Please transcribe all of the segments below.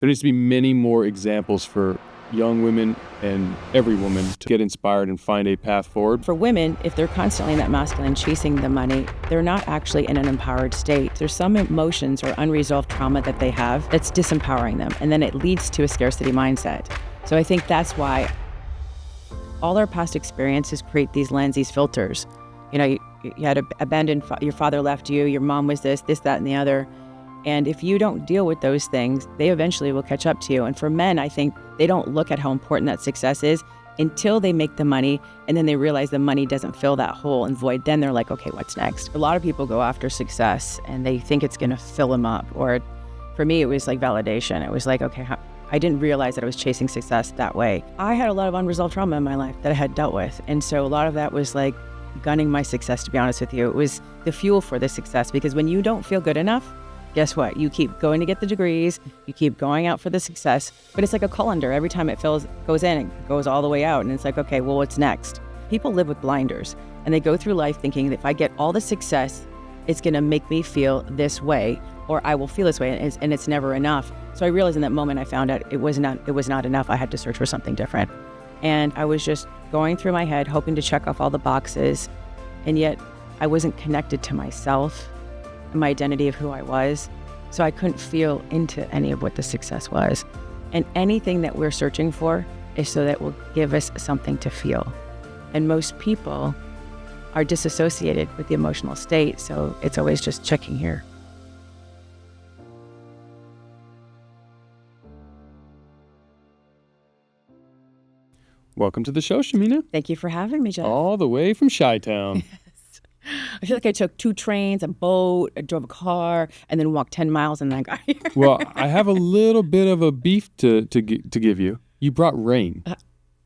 There needs to be many more examples for young women and every woman to get inspired and find a path forward. For women, if they're constantly in that masculine chasing the money, they're not actually in an empowered state. There's some emotions or unresolved trauma that they have that's disempowering them, and then it leads to a scarcity mindset. So I think that's why all our past experiences create these lenses, these filters. You know, you had abandoned, your father left you, your mom was this, that, and the other. And if you don't deal with those things, they eventually will catch up to you. And for men, I think they don't look at how important that success is until they make the money, and then they realize the money doesn't fill that hole and void. Then they're like, okay, what's next? A lot of people go after success and they think it's gonna fill them up. Or for me, it was like validation. It was like, okay, I didn't realize that I was chasing success that way. I had a lot of unresolved trauma in my life that I had dealt with. And so a lot of that was like gunning my success, to be honest with you. It was the fuel for the success, because when you don't feel good enough, guess what? You keep going to get the degrees, you keep going out for the success, but it's like a colander. Every time it goes in, it goes all the way out. And it's like, okay, well, what's next? People live with blinders, and they go through life thinking that if I get all the success, it's gonna make me feel this way, or I will feel this way, and it's never enough. So I realized in that moment, I found out it was not enough. I had to search for something different. And I was just going through my head, hoping to check off all the boxes, and yet I wasn't connected to myself, my identity of who I was. So I couldn't feel into any of what the success was. And anything that we're searching for is so that it will give us something to feel. And most people are disassociated with the emotional state, so it's always just checking here. Welcome to the show, Shamina. Thank you for having me, Jeff. All the way from Chi-Town. I feel like I took 2 trains, a boat, I drove a car, and then walked 10 miles, and then I got here. Well, I have a little bit of a beef to give you. You brought rain.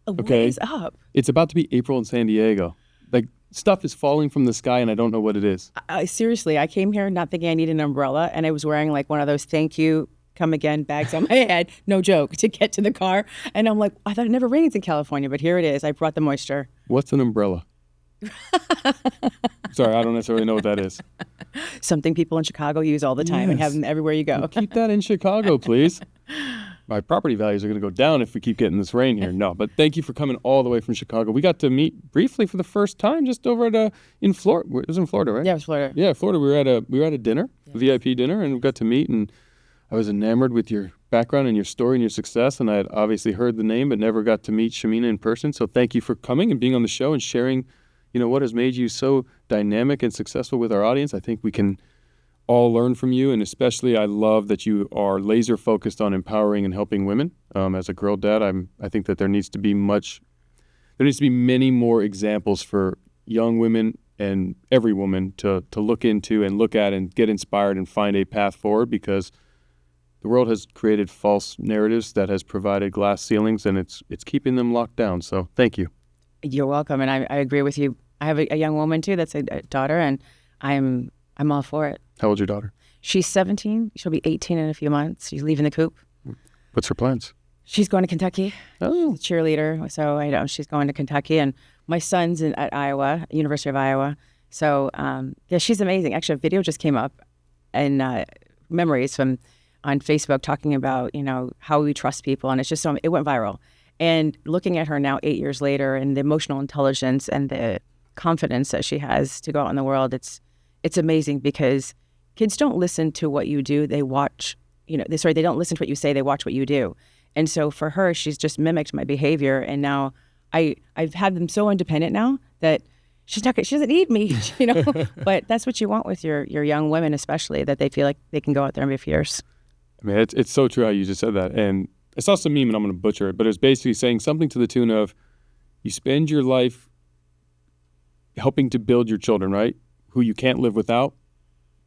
What is up? It's about to be April in San Diego. Like, stuff is falling from the sky, and I don't know what it is. Seriously, I came here not thinking I needed an umbrella, and I was wearing like one of those thank you, come again bags on my head, no joke, to get to the car. And I'm like, I thought it never rains in California, but here it is. I brought the moisture. What's an umbrella? Sorry, I don't necessarily know what that is. Something people in Chicago use all the time and have them everywhere you go. Well, keep that in Chicago, please. My property values are going to go down if we keep getting this rain here. No, but thank you for coming all the way from Chicago. We got to meet briefly for the first time just over at in Florida. It was in Florida, right? Yeah, it was Florida. Yeah, Florida. We were at a dinner, a VIP dinner, and we got to meet. And I was enamored with your background and your story and your success. And I had obviously heard the name, but never got to meet Shamina in person. So thank you for coming and being on the show and sharing, what has made you so dynamic and successful with our audience. I think we can all learn from you, and especially I love that you are laser focused on empowering and helping women. As a girl dad, I think that there needs to be many more examples for young women and every woman to look into and look at and get inspired and find a path forward, because the world has created false narratives that has provided glass ceilings, and it's keeping them locked down. So thank you. You're welcome, and I agree with you. I have a young woman too that's a daughter, and I'm all for it. How old's your daughter? She's 17. She'll be 18 in a few months. She's leaving the coop. What's her plans? She's going to Kentucky. Oh. She's a cheerleader, so I know she's going to Kentucky. And my son's at Iowa, University of Iowa. So yeah, she's amazing. Actually, a video just came up, and memories on Facebook talking about how we trust people, and it's just it went viral. And looking at her now 8 years later, and the emotional intelligence and the confidence that she has to go out in the world, it's amazing, because kids don't listen to what you do. They watch, they don't listen to what you say. They watch what you do. And so for her, she's just mimicked my behavior. And now I've had them so independent now that she doesn't need me, But that's what you want with your young women, especially, that they feel like they can go out there and be fierce. I mean, it's so true how you just said that. And I saw some meme, and I'm going to butcher it, but it's basically saying something to the tune of, you spend your life helping to build your children, right? Who you can't live without,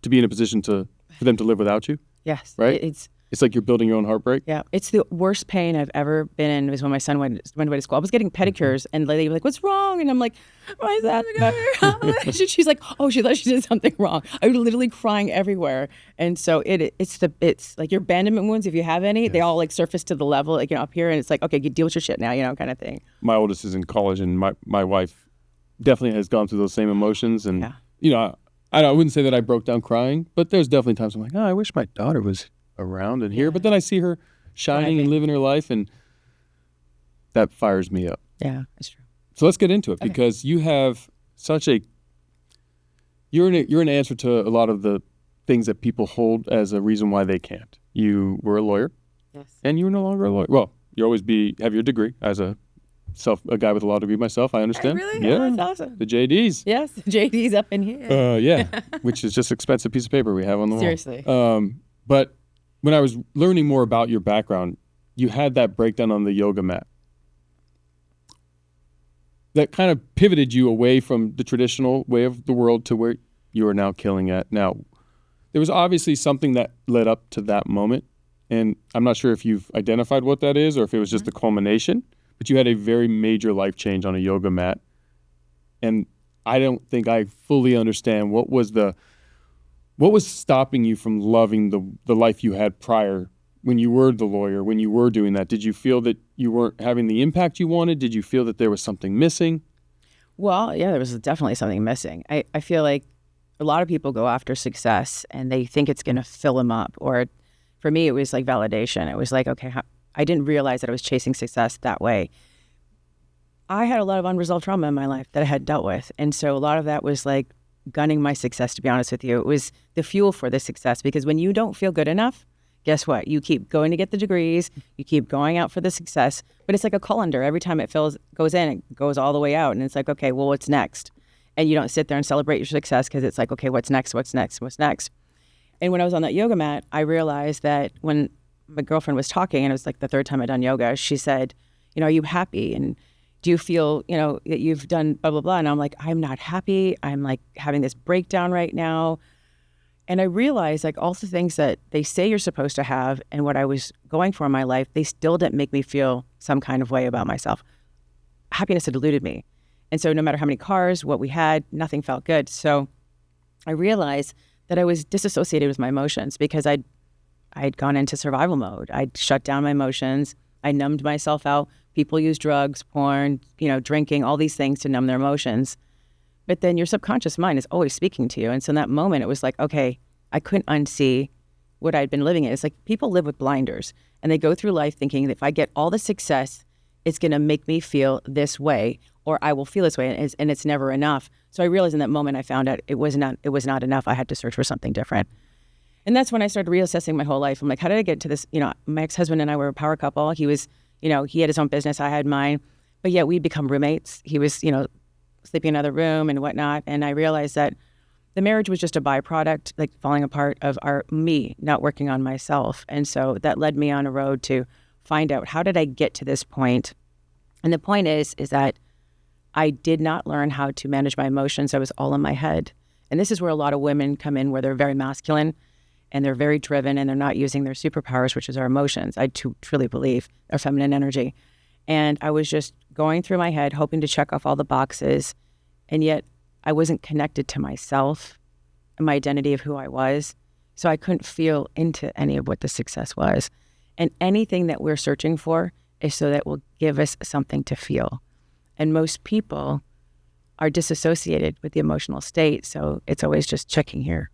to be in a position for them to live without you. Yes. Right? It's like you're building your own heartbreak. Yeah. It's the worst pain I've ever been in was when my son went away to school. I was getting pedicures, and they were like, "What's wrong?" And I'm like, "My son." She's like, "Oh, she thought she did something wrong." I was literally crying everywhere. And so it's like your abandonment wounds, if you have any, they all like surface to the level, like, up here, and it's like, okay, you deal with your shit now, kind of thing. My oldest is in college, and my wife definitely has gone through those same emotions. And, I wouldn't say that I broke down crying, but there's definitely times I'm like, I wish my daughter was around and here. But then I see her, shining and living her life, and that fires me up. Yeah, that's true. So let's get into it, because you have such a you're an answer to a lot of the things that people hold as a reason why they can't. You were a lawyer, yes, and you're no longer a lawyer. Well, you always have your degree. As a guy with a law degree myself, I understand. Really? Yeah, Oh, that's awesome. the JDs. Yes, JD's up in here. Yeah, which is just an expensive piece of paper we have on the wall. Seriously. But when I was learning more about your background, you had that breakdown on the yoga mat that kind of pivoted you away from the traditional way of the world to where you are now killing it. Now, there was obviously something that led up to that moment, and I'm not sure if you've identified what that is or if it was just a culmination, but you had a very major life change on a yoga mat, and I don't think I fully understand what was stopping you from loving the life you had prior when you were the lawyer, when you were doing that. Did you feel that you weren't having the impact you wanted? Did you feel that there was something missing? Well, yeah, there was definitely something missing. I feel like a lot of people go after success and they think it's going to fill them up. Or for me, it was like validation. It was like, okay, I didn't realize that I was chasing success that way. I had a lot of unresolved trauma in my life that I had dealt with. And so a lot of that was like gunning my success, to be honest with you. It was the fuel for the success, because when you don't feel good enough, guess what? You keep going to get the degrees, you keep going out for the success, but it's like a colander. Every time it goes in, it goes all the way out. And it's like, okay, well, what's next? And you don't sit there and celebrate your success, because it's like, okay, what's next? What's next? What's next? And when I was on that yoga mat, I realized that when my girlfriend was talking, and it was like the third time I'd done yoga, she said, are you happy? And do you feel, that you've done blah, blah, blah? And I'm like, I'm not happy. I'm like having this breakdown right now. And I realized like all the things that they say you're supposed to have and what I was going for in my life, they still didn't make me feel some kind of way about myself. Happiness had eluded me. And so no matter how many cars, what we had, nothing felt good. So I realized that I was disassociated with my emotions, because I'd gone into survival mode. I'd shut down my emotions. I numbed myself out. People use drugs, porn, drinking, all these things to numb their emotions. But then your subconscious mind is always speaking to you. And so in that moment, it was like, okay, I couldn't unsee what I'd been living in. It's like people live with blinders, and they go through life thinking that if I get all the success, it's going to make me feel this way, or I will feel this way, and it's never enough. So I realized in that moment, I found out it was not enough. I had to search for something different. And that's when I started reassessing my whole life. I'm like, how did I get to this? My ex-husband and I were a power couple. He was, he had his own business, I had mine, but yet we'd become roommates. He was, sleeping in another room and whatnot. And I realized that the marriage was just a byproduct, like falling apart of me not working on myself. And so that led me on a road to find out, how did I get to this point? And the point is that I did not learn how to manage my emotions. I was all in my head. And this is where a lot of women come in, where they're very masculine and they're very driven, and they're not using their superpowers, which is our emotions. I truly believe our feminine energy. And I was just going through my head, hoping to check off all the boxes. And yet I wasn't connected to myself and my identity of who I was. So I couldn't feel into any of what the success was. And anything that we're searching for is so that will give us something to feel. And most people are disassociated with the emotional state. So it's always just checking here.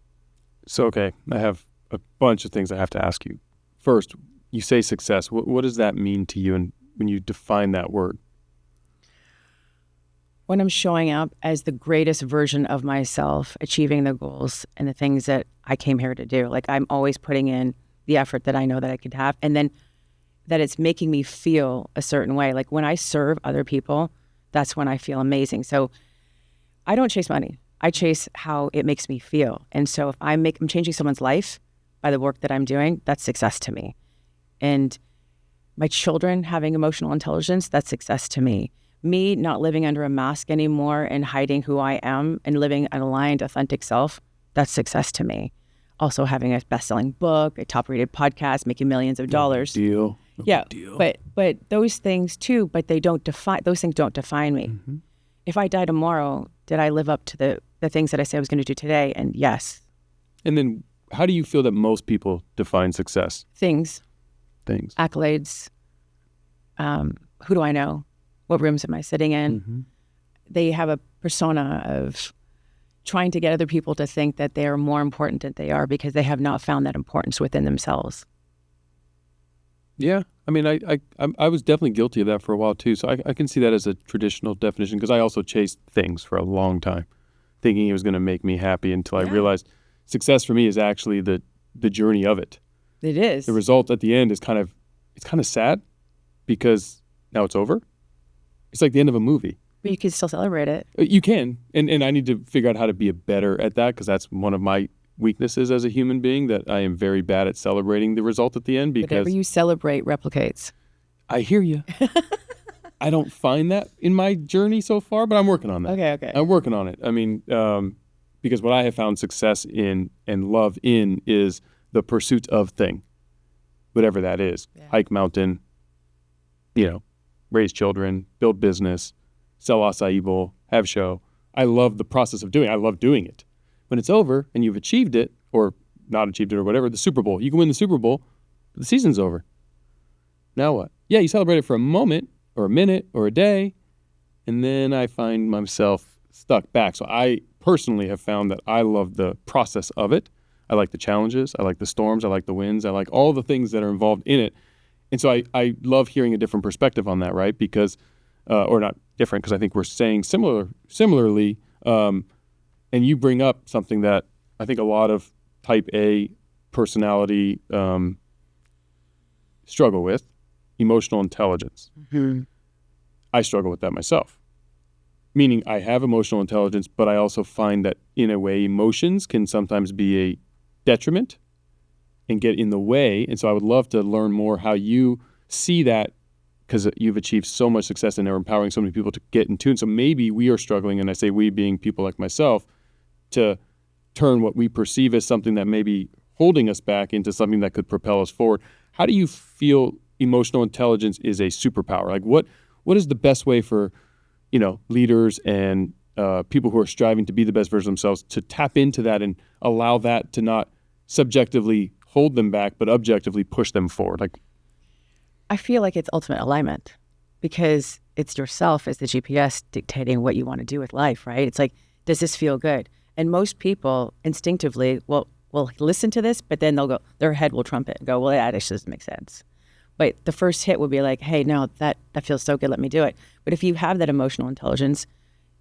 So, okay, I have a bunch of things I have to ask you. First, you say success. What does that mean to you, and when you define that word? When I'm showing up as the greatest version of myself, achieving the goals and the things that I came here to do. Like, I'm always putting in the effort that I know that I could have, and then that it's making me feel a certain way. Like when I serve other people, that's when I feel amazing. So I don't chase money. I chase how it makes me feel. And so if I'm changing someone's life by the work that I'm doing, that's success to me. And my children having emotional intelligence, that's success to me. Me not living under a mask anymore and hiding who I am and living an aligned, authentic self, that's success to me. Also having a best-selling book, a top-rated podcast, making millions of dollars. No yeah, deal. But those things too, but those things don't define me. Mm-hmm. If I die tomorrow, did I live up to the things that I said I was going to do today? And yes. And then how do you feel that most people define success? Things. Accolades. Who do I know? What rooms am I sitting in? Mm-hmm. They have a persona of trying to get other people to think that they are more important than they are, because they have not found that importance within themselves. Yeah. I mean, I was definitely guilty of that for a while too. So I can see that as a traditional definition because I also chased things for a long time, thinking it was going to make me happy until I realized success for me is actually the journey of it. It is. The result at the end is kind of sad because now it's over. It's like the end of a movie. But you can still celebrate it. You can. And I need to figure out how to be better at that because that's one of my weaknesses as a human being, that I am very bad at celebrating the result at the end because whatever you celebrate replicates. I hear you. I don't find that in my journey so far, but I'm working on that. Okay. I'm working on it. I mean, because what I have found success in and love in is the pursuit of thing, whatever that is. Yeah. Hike mountain, raise children, build business, sell acai bowl, have show. I love the process of doing it. I love doing it. When it's over and you've achieved it or not achieved it or whatever, the Super Bowl, you can win the Super Bowl, but the season's over. Now what? Yeah, you celebrate it for a moment or a minute or a day, and then I find myself stuck back. So I personally have found that I love the process of it. I like the challenges. I like the storms. I like the winds. I like all the things that are involved in it. And so I love hearing a different perspective on that, right? Because, or not different, because I think we're saying similarly, and you bring up something that I think a lot of type A personality struggle with, emotional intelligence. Mm-hmm. I struggle with that myself. Meaning I have emotional intelligence, but I also find that in a way emotions can sometimes be a detriment and get in the way. And so I would love to learn more how you see that, because you've achieved so much success and are empowering so many people to get in tune. So maybe we are struggling, and I say we being people like myself, to turn what we perceive as something that may be holding us back into something that could propel us forward. How do you feel emotional intelligence is a superpower? Like what is the best way for, leaders and people who are striving to be the best version of themselves to tap into that and allow that to not subjectively hold them back, but objectively push them forward? Like, I feel like it's ultimate alignment, because it's yourself as the GPS dictating what you want to do with life, right? It's like, does this feel good? And most people instinctively will listen to this, but then they'll go, their head will trump it and go, well, that actually doesn't make sense. But the first hit will be like, hey, no, that feels so good, let me do it. But if you have that emotional intelligence,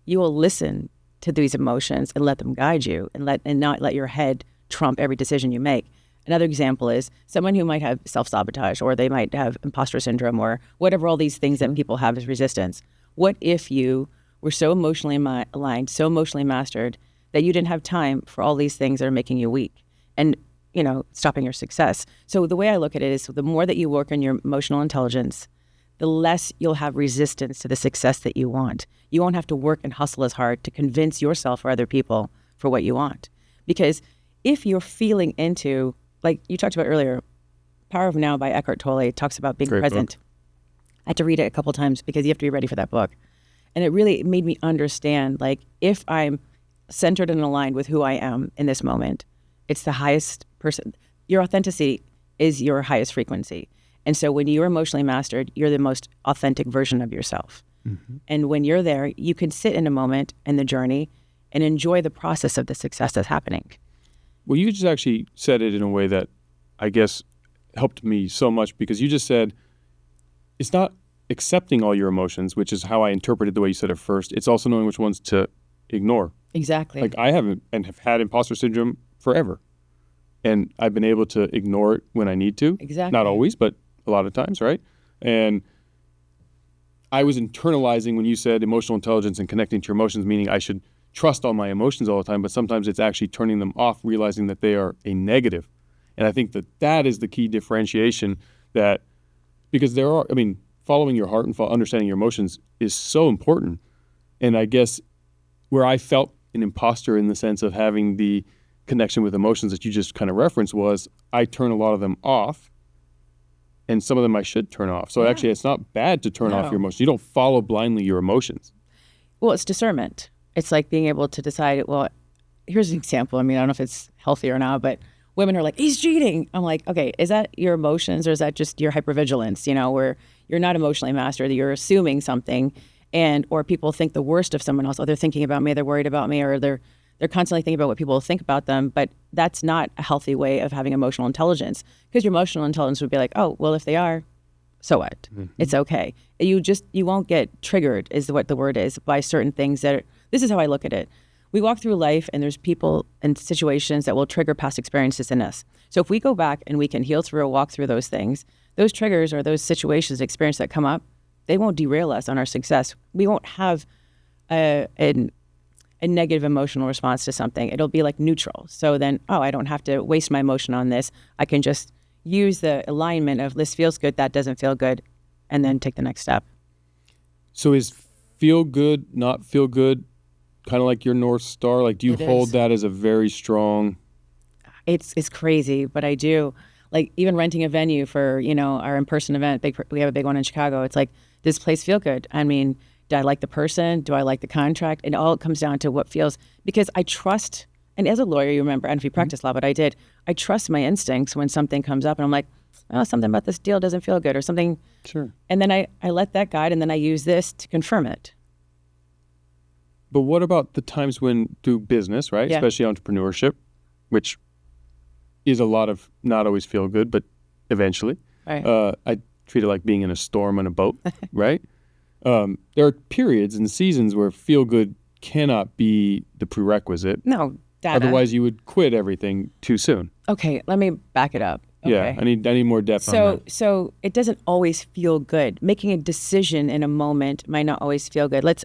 you will listen to these emotions and let them guide you, and not let your head trump every decision you make. Another example is someone who might have self-sabotage, or they might have imposter syndrome, or whatever all these things that people have as resistance. What if you were so emotionally aligned, so emotionally mastered, that you didn't have time for all these things that are making you weak and, stopping your success? So the way I look at it is, the more that you work on your emotional intelligence, the less you'll have resistance to the success that you want. You won't have to work and hustle as hard to convince yourself or other people for what you want. Because if you're feeling into, like you talked about earlier, Power of Now by Eckhart Tolle talks about being present. Book. I had to read it a couple times because you have to be ready for that book. And it really made me understand, like, if I'm centered and aligned with who I am in this moment, it's the highest person. Your authenticity is your highest frequency. And so when you're emotionally mastered, you're the most authentic version of yourself. Mm-hmm. And when you're there, you can sit in a moment in the journey and enjoy the process of the success that's happening. Well, you just actually said it in a way that I guess helped me so much, because you just said it's not accepting all your emotions, which is how I interpreted the way you said it first. It's also knowing which ones to ignore. Exactly. Like I haven't and have had imposter syndrome forever. And I've been able to ignore it when I need to. Exactly. Not always, but a lot of times, right? And I was internalizing when you said emotional intelligence and connecting to your emotions, meaning I should trust all my emotions all the time, but sometimes it's actually turning them off, realizing that they are a negative. And I think that is the key differentiation, that because following your heart and understanding your emotions is so important. And I guess where I felt an imposter in the sense of having the connection with emotions that you just kind of referenced was I turn a lot of them off, and some of them I should turn off. So actually it's not bad to turn off your emotions. You don't follow blindly your emotions. Well, it's discernment. It's like being able to decide, well, here's an example. I don't know if it's healthy or not, but women are like, he's cheating. I'm like, okay, is that your emotions, or is that just your hypervigilance, where you're not emotionally mastered, you're assuming something, or people think the worst of someone else. Oh, they're thinking about me, they're worried about me, or they're They're constantly thinking about what people will think about them, but that's not a healthy way of having emotional intelligence, because your emotional intelligence would be like, oh, well, if they are, so what? It's okay. You won't get triggered, is what the word is, by certain things this is how I look at it. We walk through life and there's people and situations that will trigger past experiences in us. So if we go back and we can heal through or walk through those things, those triggers or those situations, experiences that come up, they won't derail us on our success. We won't have a negative emotional response to something. It'll be like neutral. So then, I don't have to waste my emotion on this. I can just use the alignment of this feels good, that doesn't feel good, and then take the next step. So is feel good, not feel good, kind of like your North Star? Like, do you hold that as a very strong... It's crazy, but I do. Like, even renting a venue for, our in-person event, we have a big one in Chicago. It's like, does this place feel good? I mean, do I like the person? Do I like the contract? And all it comes down to what feels, because I trust, and as a lawyer, you remember, I don't know if you practice law, but I trust my instincts when something comes up and I'm like, something about this deal doesn't feel good or something. Sure. And then I let that guide, and then I use this to confirm it. But what about the times when through business, right? Yeah. Especially entrepreneurship, which is a lot of not always feel good, but eventually. Right. I treat it like being in a storm on a boat, right? There are periods and seasons where feel good cannot be the prerequisite. No, data. Otherwise, you would quit everything too soon. Okay, let me back it up. Okay. Yeah, I need more depth on that. So it doesn't always feel good. Making a decision in a moment might not always feel good. Let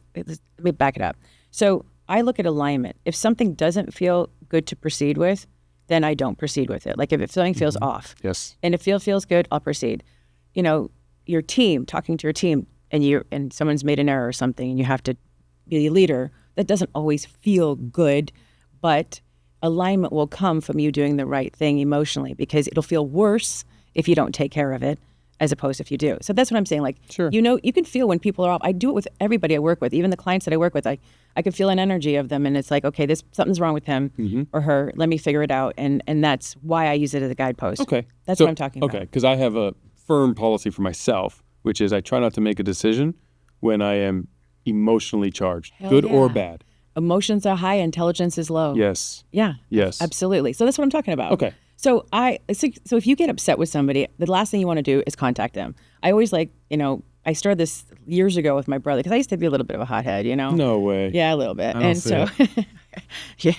me back it up. So I look at alignment. If something doesn't feel good to proceed with, then I don't proceed with it. Like if something feels off. Yes. And if feels good, I'll proceed. Your team, talking to your team, and someone's made an error or something, and you have to be a leader, that doesn't always feel good, but alignment will come from you doing the right thing emotionally, because it'll feel worse if you don't take care of it as opposed to if you do. So that's what I'm saying. Like, sure. You can feel when people are off. I do it with everybody I work with, even the clients that I work with. I can feel an energy of them, and it's like, okay, something's wrong with him or her. Let me figure it out. And that's why I use it as a guidepost. Okay. That's what I'm talking about. Okay, because I have a firm policy for myself, which is I try not to make a decision when I am emotionally charged, good or bad. Emotions are high, intelligence is low. Yes. Yeah. Yes. Absolutely. So that's what I'm talking about. Okay. So if you get upset with somebody, the last thing you want to do is contact them. I always I started this years ago with my brother, because I used to be a little bit of a hothead, No way. Yeah, a little bit. I don't see it. Yeah,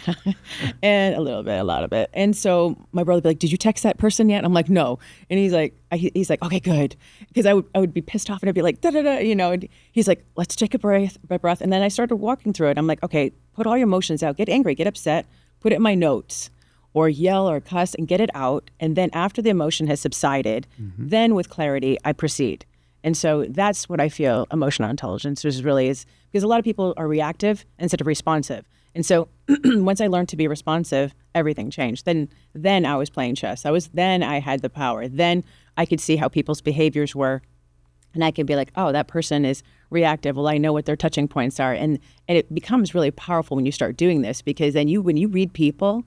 and a lot of it. And so my brother would be like, "Did you text that person yet?" I'm like, "No." And he's like, "Okay, good," because I would be pissed off and I'd be like, "Da da da," And he's like, "Let's take a breath." And then I started walking through it. I'm like, "Okay, put all your emotions out. Get angry, get upset, put it in my notes, or yell or cuss and get it out. And then after the emotion has subsided, then with clarity, I proceed." And so that's what I feel emotional intelligence is because a lot of people are reactive instead of responsive. And so once I learned to be responsive, everything changed. Then I was playing chess. Then I had the power. Then I could see how people's behaviors were. And I could be like, oh, that person is reactive. Well, I know what their touching points are. And it becomes really powerful when you start doing this, because then when you read people,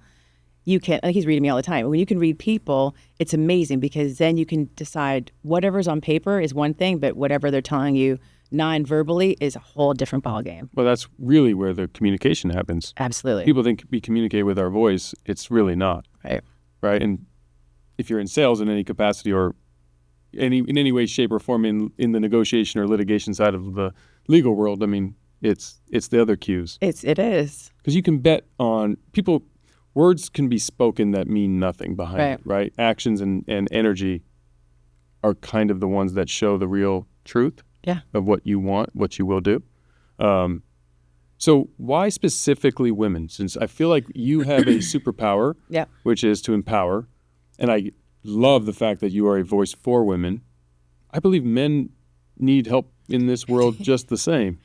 you can, like he's reading me all the time, when you can read people, it's amazing, because then you can decide whatever's on paper is one thing, but whatever they're telling you non-verbally is a whole different ballgame. Well, that's really where the communication happens. Absolutely. People think we communicate with our voice. It's really not. Right. Right. And if you're in sales in any capacity or in any way, shape, or form in the negotiation or litigation side of the legal world, I mean, it's the other cues. It is. Because you can bet on people. Words can be spoken that mean nothing behind it, right? Actions and energy are kind of the ones that show the real truth of what you want, what you will do. So why specifically women? Since I feel like you have a superpower, which is to empower, and I love the fact that you are a voice for women. I believe men need help in this world just the same.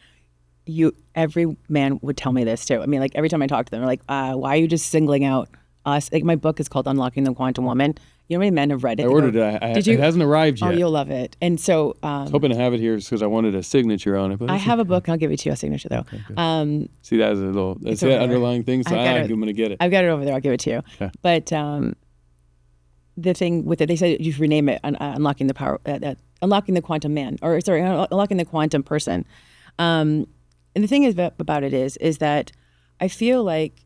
Every man would tell me this too. I mean, like every time I talk to them, they're like, why are you just singling out us? Like my book is called Unlocking the Quantum Woman. You know how many men have read it? I ordered it. Did you? It hasn't arrived yet. Oh, you'll love it. And so I was hoping to have it here because I wanted a signature on it. But I have a book. I'll give it to you, a signature though. Okay, see, that as a little, that's that underlying thing. So I'm going to get it. I've got it over there. I'll give it to you. Okay. But the thing with it, they said you should rename it Unlocking the Power, Unlocking the Quantum Man, or sorry, Unlocking the Quantum Person. And the thing is about it is that I feel like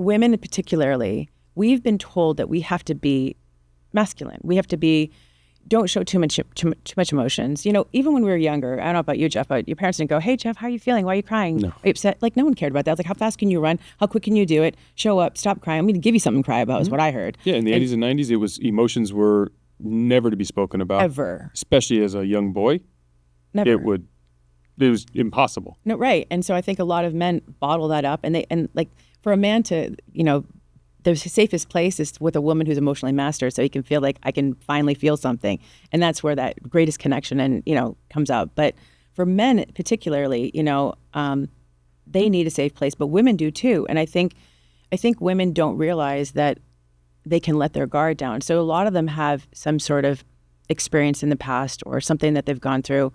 women particularly, we've been told that we have to be masculine. We have to be, don't show too much emotions. You know, even when we were younger, I don't know about you, Jeff, but your parents didn't go, hey, Jeff, how are you feeling? Why are you crying? No. Are you upset? Like, no one cared about that. It's like, how fast can you run? How quick can you do it? Show up, stop crying. I'm going to give you something to cry about is what I heard. Yeah, in the 80s and 90s, it was emotions were never to be spoken about. Ever. Especially as a young boy. Never. It was impossible. No, right. And so I think a lot of men bottle that up, and like for a man to, you know, the safest place is with a woman who's emotionally mastered, so he can feel like I can finally feel something, and that's where that greatest connection and comes out. But for men particularly, they need a safe place, but women do too. And I think women don't realize that they can let their guard down. So a lot of them have some sort of experience in the past or something that they've gone through.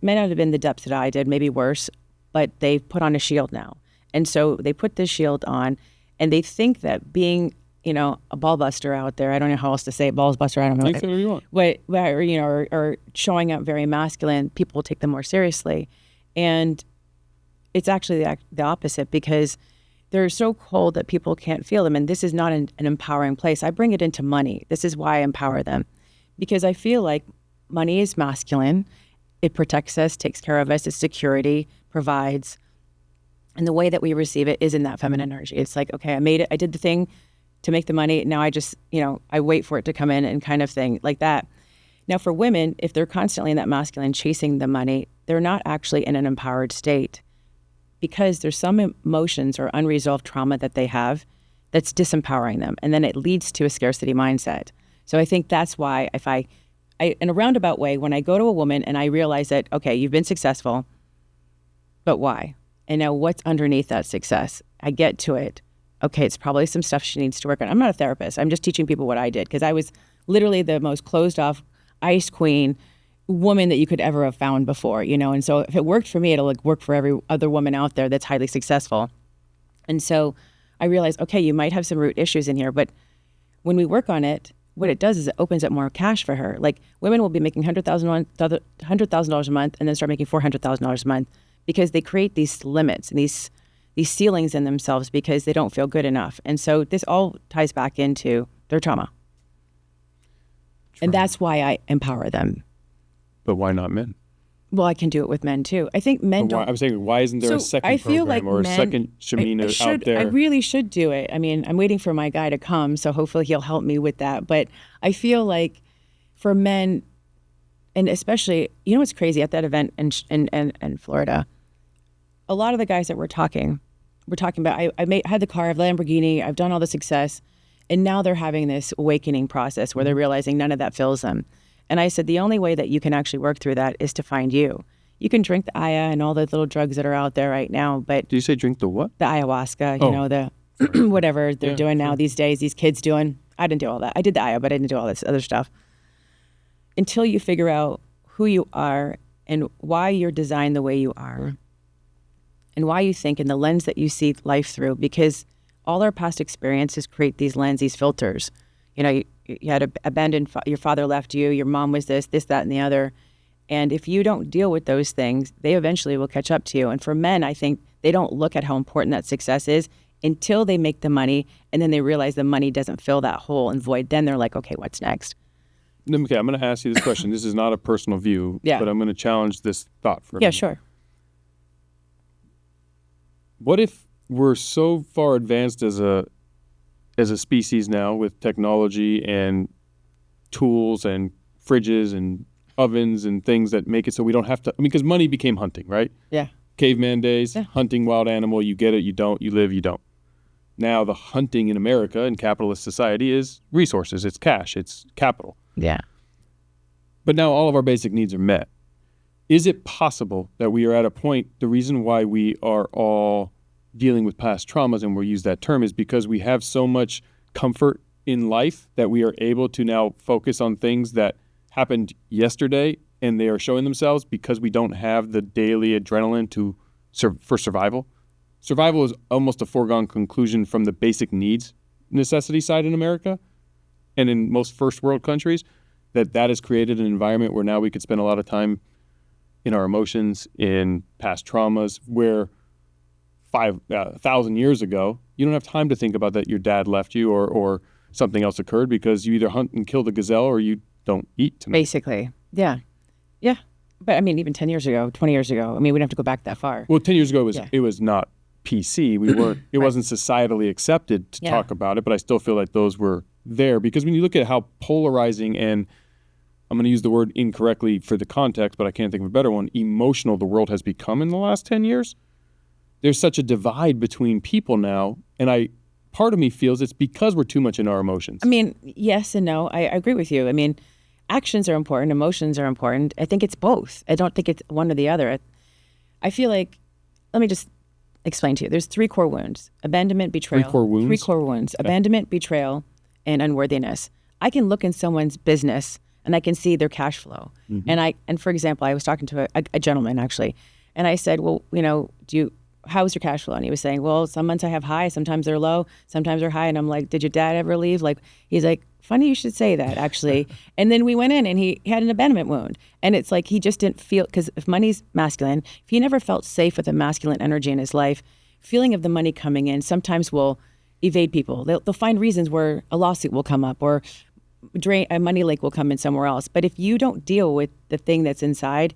May not have been the depths that I did, maybe worse, but they've put on a shield now. And so they put this shield on, and they think that being, a ball buster out there, I don't know how else to say it, balls buster, I don't know. Think whatever you want. Or showing up very masculine, people will take them more seriously. And it's actually the opposite, because they're so cold that people can't feel them. And this is not an empowering place. I bring it into money. This is why I empower them, because I feel like money is masculine. It protects us, takes care of us, it's security, provides. And the way that we receive it is in that feminine energy. It's like, okay, I made it. I did the thing to make the money. Now I just, I wait for it to come in and kind of thing like that. Now for women, if they're constantly in that masculine chasing the money, they're not actually in an empowered state, because there's some emotions or unresolved trauma that they have that's disempowering them. And then it leads to a scarcity mindset. So I think that's why if I in a roundabout way, when I go to a woman and I realize that, okay, you've been successful, but why? And now what's underneath that success? I get to it. Okay, it's probably some stuff she needs to work on. I'm not a therapist. I'm just teaching people what I did, because I was literally the most closed off ice queen woman that you could ever have found before, And so if it worked for me, it'll work for every other woman out there that's highly successful. And so I realized, okay, you might have some root issues in here, but when we work on it, what it does is it opens up more cash for her. Like women will be making $100,000 a month and then start making $400,000 a month, because they create these limits and these ceilings in themselves because they don't feel good enough. And so this all ties back into their trauma. And that's why I empower them. But why not men? Well, I can do it with men too. I think men don't. I'm saying, why isn't there a second program or a second Shamina out there? I really should do it. I mean, I'm waiting for my guy to come, so hopefully he'll help me with that. But I feel like for men, and especially, what's crazy at that event in Florida, a lot of the guys that we're talking about, I had the car, I have Lamborghini, I've done all the success, and now they're having this awakening process where they're realizing none of that fills them. And I said, the only way that you can actually work through that is to find you. You can drink the Aya and all the little drugs that are out there right now, but... Do you say drink the what? The ayahuasca, the whatever they're doing now these days, these kids doing. I didn't do all that. I did the Aya, but I didn't do all this other stuff. Until you figure out who you are and why you're designed the way you are and why you think and the lens that you see life through, because all our past experiences create these lenses, these filters. You had abandoned, your father left you, your mom was this, that, and the other. And if you don't deal with those things, they eventually will catch up to you. And for men, I think they don't look at how important that success is until they make the money, and then they realize the money doesn't fill that hole and void. Then they're like, okay, what's next? Okay, I'm going to ask you this question. This is not a personal view, but I'm going to challenge this thought for a minute. Yeah, sure. What if we're so far advanced as a species now with technology and tools and fridges and ovens and things that make it so we don't have to, because money became hunting, right? Yeah. Caveman days, hunting wild animal, you get it, you don't, you live, you don't. Now the hunting in America in capitalist society is resources, it's cash, it's capital. Yeah. But now all of our basic needs are met. Is it possible that we are at a point, the reason why we are all dealing with past traumas, and we'll use that term, is because we have so much comfort in life that we are able to now focus on things that happened yesterday, and they are showing themselves because we don't have the daily adrenaline for survival. Survival is almost a foregone conclusion from the basic needs necessity side in America and in most first world countries, that has created an environment where now we could spend a lot of time in our emotions, in past traumas, where 1,000 years ago, you don't have time to think about that your dad left you or something else occurred because you either hunt and kill the gazelle or you don't eat tonight. Basically. Yeah. Yeah. But I mean, even 10 years ago, 20 years ago, I mean, we don't have to go back that far. Well, 10 years ago, it was not PC. We weren't. It wasn't societally accepted to talk about it, but I still feel like those were there because when you look at how polarizing and I'm going to use the word incorrectly for the context, but I can't think of a better one, emotional the world has become in the last 10 years, there's such a divide between people now, and part of me feels it's because we're too much in our emotions. I mean, yes and no. I agree with you. I mean, actions are important, emotions are important. I think it's both. I don't think it's one or the other. I feel like, let me just explain to you. There's 3 core wounds: abandonment, betrayal. 3 core wounds? 3 core wounds: abandonment, betrayal, and unworthiness. I can look in someone's business and I can see their cash flow. Mm-hmm. And for example, I was talking to a gentleman actually, and I said, well, how's your cash flow? And he was saying, well, some months I have high, sometimes they're low, sometimes they're high. And I'm like, did your dad ever leave? Like, he's like, funny you should say that, actually. And then we went in and he had an abandonment wound. And it's like he just didn't feel, because if money's masculine, if he never felt safe with a masculine energy in his life, feeling of the money coming in sometimes will evade people. They'll find reasons where a lawsuit will come up or a money lake will come in somewhere else. But if you don't deal with the thing that's inside,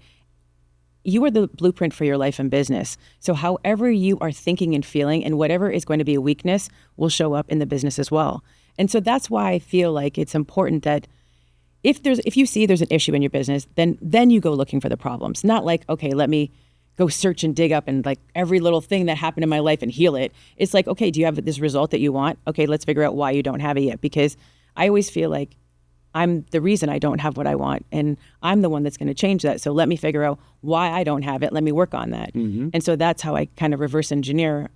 you are the blueprint for your life and business. So however you are thinking and feeling and whatever is going to be a weakness will show up in the business as well. And so that's why I feel like it's important that if you see there's an issue in your business, then you go looking for the problems. Not like, okay, let me go search and dig up and like every little thing that happened in my life and heal it. It's like, okay, do you have this result that you want? Okay, let's figure out why you don't have it yet. Because I always feel like I'm the reason I don't have what I want, and I'm the one that's going to change that. So let me figure out why I don't have it. Let me work on that. Mm-hmm. And so that's how I kind of reverse engineer,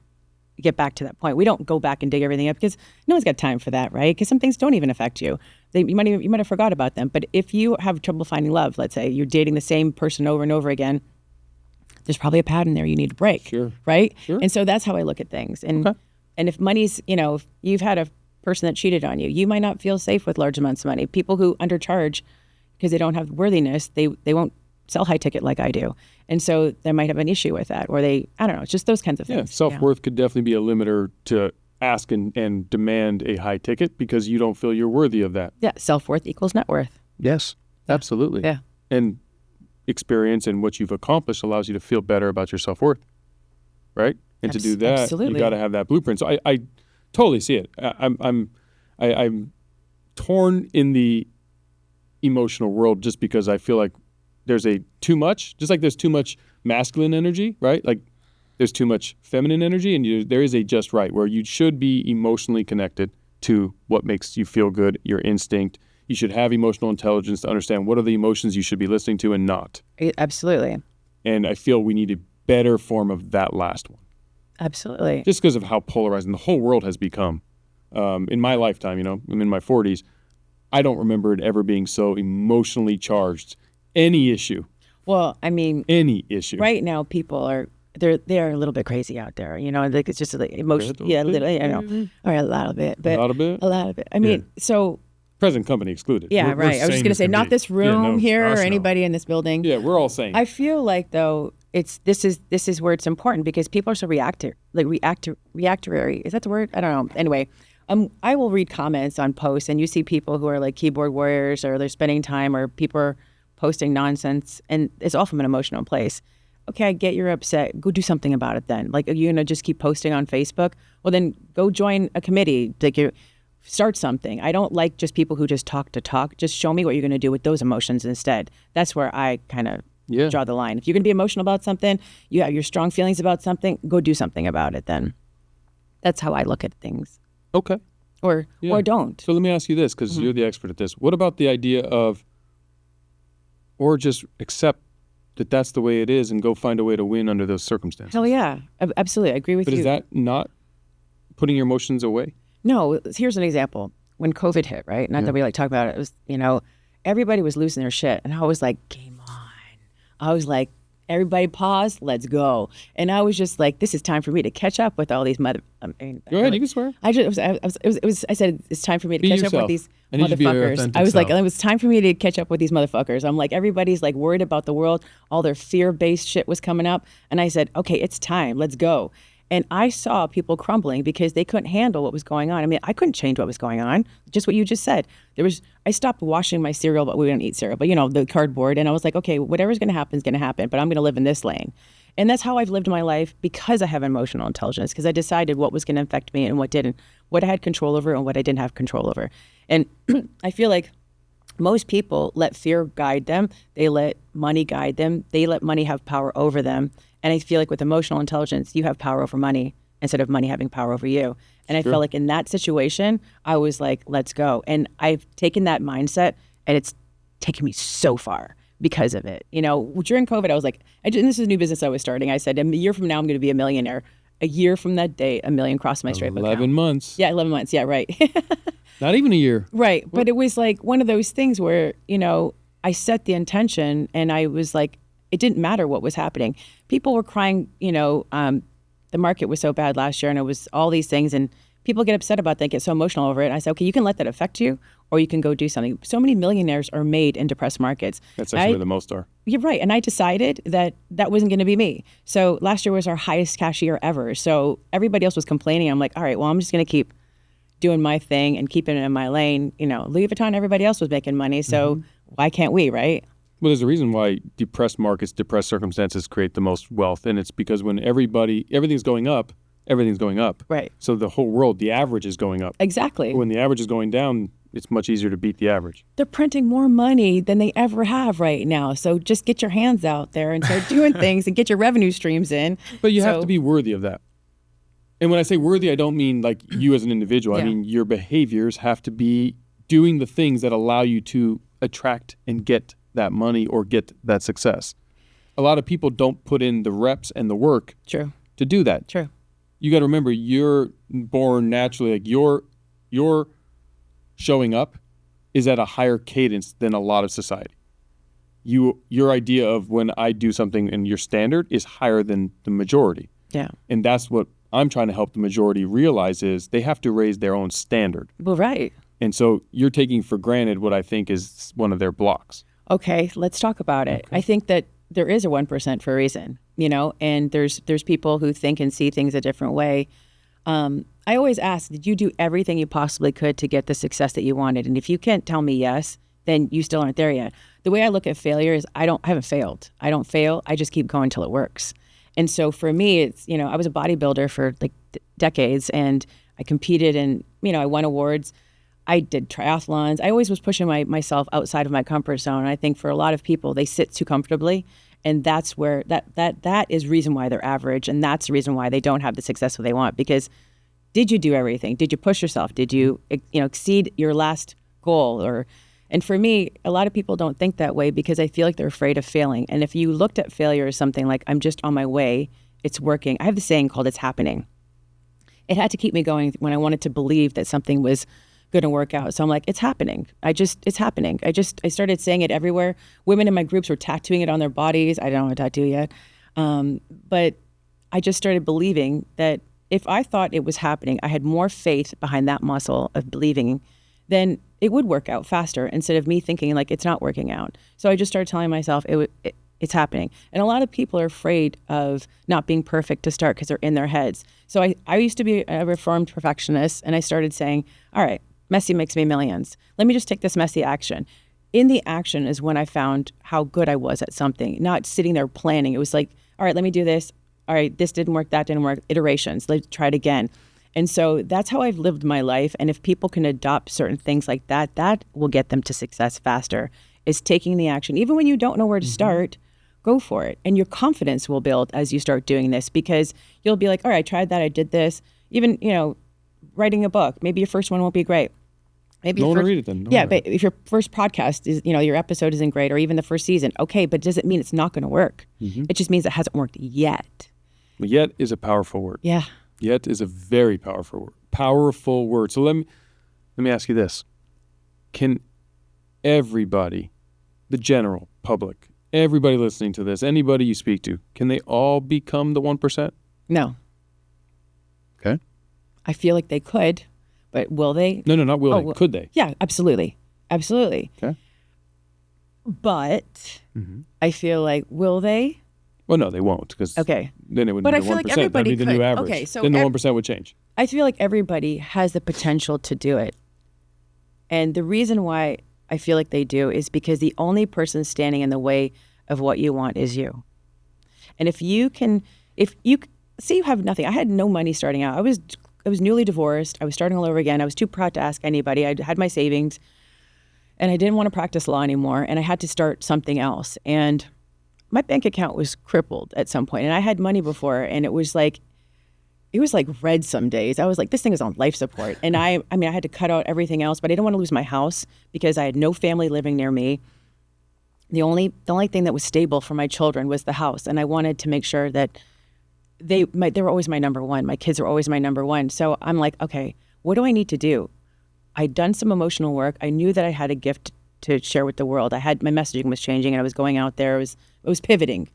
get back to that point. We don't go back and dig everything up because no one's got time for that, right? Because some things don't even affect you. You might have forgot about them. But if you have trouble finding love, let's say you're dating the same person over and over again, there's probably a pattern there you need to break, right? Sure. And so that's how I look at things. And and if money's, if you've had a person that cheated on you, you might not feel safe with large amounts of money. People who undercharge because they don't have worthiness, they won't sell high ticket like I do. And so they might have an issue with that, or I don't know, it's just those kinds of things. Self-worth could definitely be a limiter to ask and demand a high ticket because you don't feel you're worthy of that. Yeah, self-worth equals net worth. Yes, absolutely. Yeah. And experience and what you've accomplished allows you to feel better about your self-worth, right? And to do that, you got to have that blueprint. So I totally see it. I'm torn in the emotional world just because I feel like there's too much, just like there's too much masculine energy, right? Like there's too much feminine energy, and there is a just right where you should be emotionally connected to what makes you feel good, your instinct. You should have emotional intelligence to understand what are the emotions you should be listening to and not. Absolutely. And I feel we need a better form of that last one. Absolutely. Just because of how polarizing the whole world has become. In my lifetime, I'm in my 40s, I don't remember it ever being so emotionally charged. Any issue. Well, I mean, any issue. Right now, people are they're a little bit crazy out there. Like it's just like emotion. Yeah, a little. Or a lot of it. But a lot of it. I mean, so. Present company excluded. Yeah, right. I was just going to say, not this room here or anybody in this building. Yeah, we're all saying. I feel like though this is where it's important because people are so reactionary. Is that the word? I don't know. Anyway. I will read comments on posts, and you see people who are like keyboard warriors, or they're spending time, or people are posting nonsense, and it's all from an emotional place. Okay, I get you're upset. Go do something about it then. Like, are you gonna just keep posting on Facebook? Well, then go join a committee. Start something. I don't like just people who just talk to talk. Just show me what you're gonna do with those emotions instead. That's where I kind of draw the line. If you're gonna be emotional about something, you have your strong feelings about something, go do something about it then. That's how I look at things. Okay. Or don't. So let me ask you this, because you're the expert at this. What about the idea of, or just accept that that's the way it is and go find a way to win under those circumstances? Hell yeah. Absolutely. I agree with you. But is that not putting your emotions away? No. Here's an example. When COVID hit, right? Not that we talk about it. It was, everybody was losing their shit. And I was like, game on. I was like, everybody pause, let's go. And I was just like, this is time for me to catch up with all these go ahead, you can swear. I said, it's time for me to catch up with these motherfuckers. I was like, it was time for me to catch up with these motherfuckers. I'm like, everybody's like worried about the world. All their fear-based shit was coming up. And I said, okay, it's time, let's go. And I saw people crumbling because they couldn't handle what was going on. I mean, I couldn't change what was going on. Just what you just said. I stopped washing my cereal, but we don't eat cereal, but the cardboard. And I was like, okay, whatever's going to happen is going to happen, but I'm going to live in this lane. And that's how I've lived my life because I have emotional intelligence, because I decided what was going to affect me and what didn't, what I had control over and what I didn't have control over. And I feel like most people let fear guide them. They let money guide them. They let money have power over them. And I feel like with emotional intelligence, you have power over money instead of money having power over you. And I felt like in that situation, I was like, let's go. And I've taken that mindset and it's taken me so far because of it. During COVID, I was like, and this is a new business I was starting. I said, a year from now, I'm going to be a millionaire. A year from that day, $1 million crossed my Stripe account. 11 months. Yeah, 11 months. Yeah, right. Not even a year. Right. But it was like one of those things where, I set the intention and I was like, it didn't matter what was happening. People were crying, the market was so bad last year and it was all these things and people get upset about that, get so emotional over it. And I said, okay, you can let that affect you or you can go do something. So many millionaires are made in depressed markets. That's actually where the most are. You're right. And I decided that wasn't going to be me. So last year was our highest cash year ever. So everybody else was complaining. I'm like, all right, well, I'm just going to keep doing my thing and keeping it in my lane. Louis Vuitton, everybody else was making money. So why can't we, right? Well, there's a reason why depressed markets, depressed circumstances create the most wealth. And it's because when everything's going up, everything's going up. Right. So the whole world, the average is going up. Exactly. But when the average is going down, it's much easier to beat the average. They're printing more money than they ever have right now. So just get your hands out there and start doing things and get your revenue streams in. But you have to be worthy of that. And when I say worthy, I don't mean like you as an individual. Yeah. I mean your behaviors have to be doing the things that allow you to attract and get that money or get that success. A lot of people don't put in the reps and the work True. to do that. True. You got to remember, you're born naturally, like your showing up is at a higher cadence than a lot of society. Your idea of when I do something and your standard is higher than the majority. Yeah. And that's what I'm trying to help the majority realize is they have to raise their own standard. Well, right. And so you're taking for granted what I think is one of their blocks. Okay, let's talk about it. Okay. I think that there is a 1% for a reason, and there's people who think and see things a different way. I always ask, did you do everything you possibly could to get the success that you wanted? And if you can't tell me yes, then you still aren't there yet. The way I look at failure is I haven't failed. I don't fail. I just keep going till it works. And so for me, it's, I was a bodybuilder for like decades and I competed and, I won awards. I did triathlons. I always was pushing myself outside of my comfort zone. And I think for a lot of people, they sit too comfortably. And that's where that is reason why they're average. And that's the reason why they don't have the success that they want. Because did you do everything? Did you push yourself? Did you, exceed your last goal? And for me, a lot of people don't think that way because I feel like they're afraid of failing. And if you looked at failure as something like, I'm just on my way, it's working. I have the saying called it's happening. It had to keep me going when I wanted to believe that something was going to work out. So I'm like, it's happening. It's happening. I started saying it everywhere. Women in my groups were tattooing it on their bodies. I don't have a tattoo yet. But I just started believing that if I thought it was happening, I had more faith behind that muscle of believing, then it would work out faster instead of me thinking like it's not working out. So I just started telling myself it's happening. And a lot of people are afraid of not being perfect to start because they're in their heads. So I used to be a reformed perfectionist and I started saying, all right, messy makes me millions. Let me just take this messy action. In the action is when I found how good I was at something, not sitting there planning. It was like, all right, let me do this. All right, this didn't work, that didn't work. Iterations, let's try it again. And so that's how I've lived my life. And if people can adopt certain things like that, that will get them to success faster, is taking the action. Even when you don't know where to start, go for it. And your confidence will build as you start doing this because you'll be like, all right, I tried that, I did this. Even, writing a book, maybe your first one won't be great. Maybe Don't read it then. But if your first podcast is, your episode isn't great or even the first season, okay, but does it mean it's not going to work? Mm-hmm. It just means it hasn't worked yet. Well, yet is a powerful word. Yeah. Yet is a very powerful word. Powerful word. So let me ask you this. Can everybody, the general public, everybody listening to this, anybody you speak to, can they all become the 1%? No. Okay. I feel like they could, but will they? No, not will they. Could they? Yeah, absolutely. Absolutely. Okay. But I feel like, will they? Well, no, they won't, because Okay. then it would But be I the feel 1%. like That'd everybody be the new could. average. Okay, so then the 1% would change. I feel like everybody has the potential to do it. And the reason why I feel like they do is because the only person standing in the way of what you want is you. And if you say you have nothing. I had no money starting out. I was newly divorced. I was starting all over again. I was too proud to ask anybody. I had my savings and I didn't want to practice law anymore. And I had to start something else. And my bank account was crippled at some point. And I had money before, and it was like red some days. I was like, this thing is on life support. And I had to cut out everything else, but I didn't want to lose my house because I had no family living near me. The only thing that was stable for my children was the house. And I wanted to make sure that they were always my number one. My kids were always my number one. So I'm like, okay, what do I need to do? I'd done some emotional work. I knew that I had a gift to share with the world. My messaging was changing, and I was going out there. It was pivoting,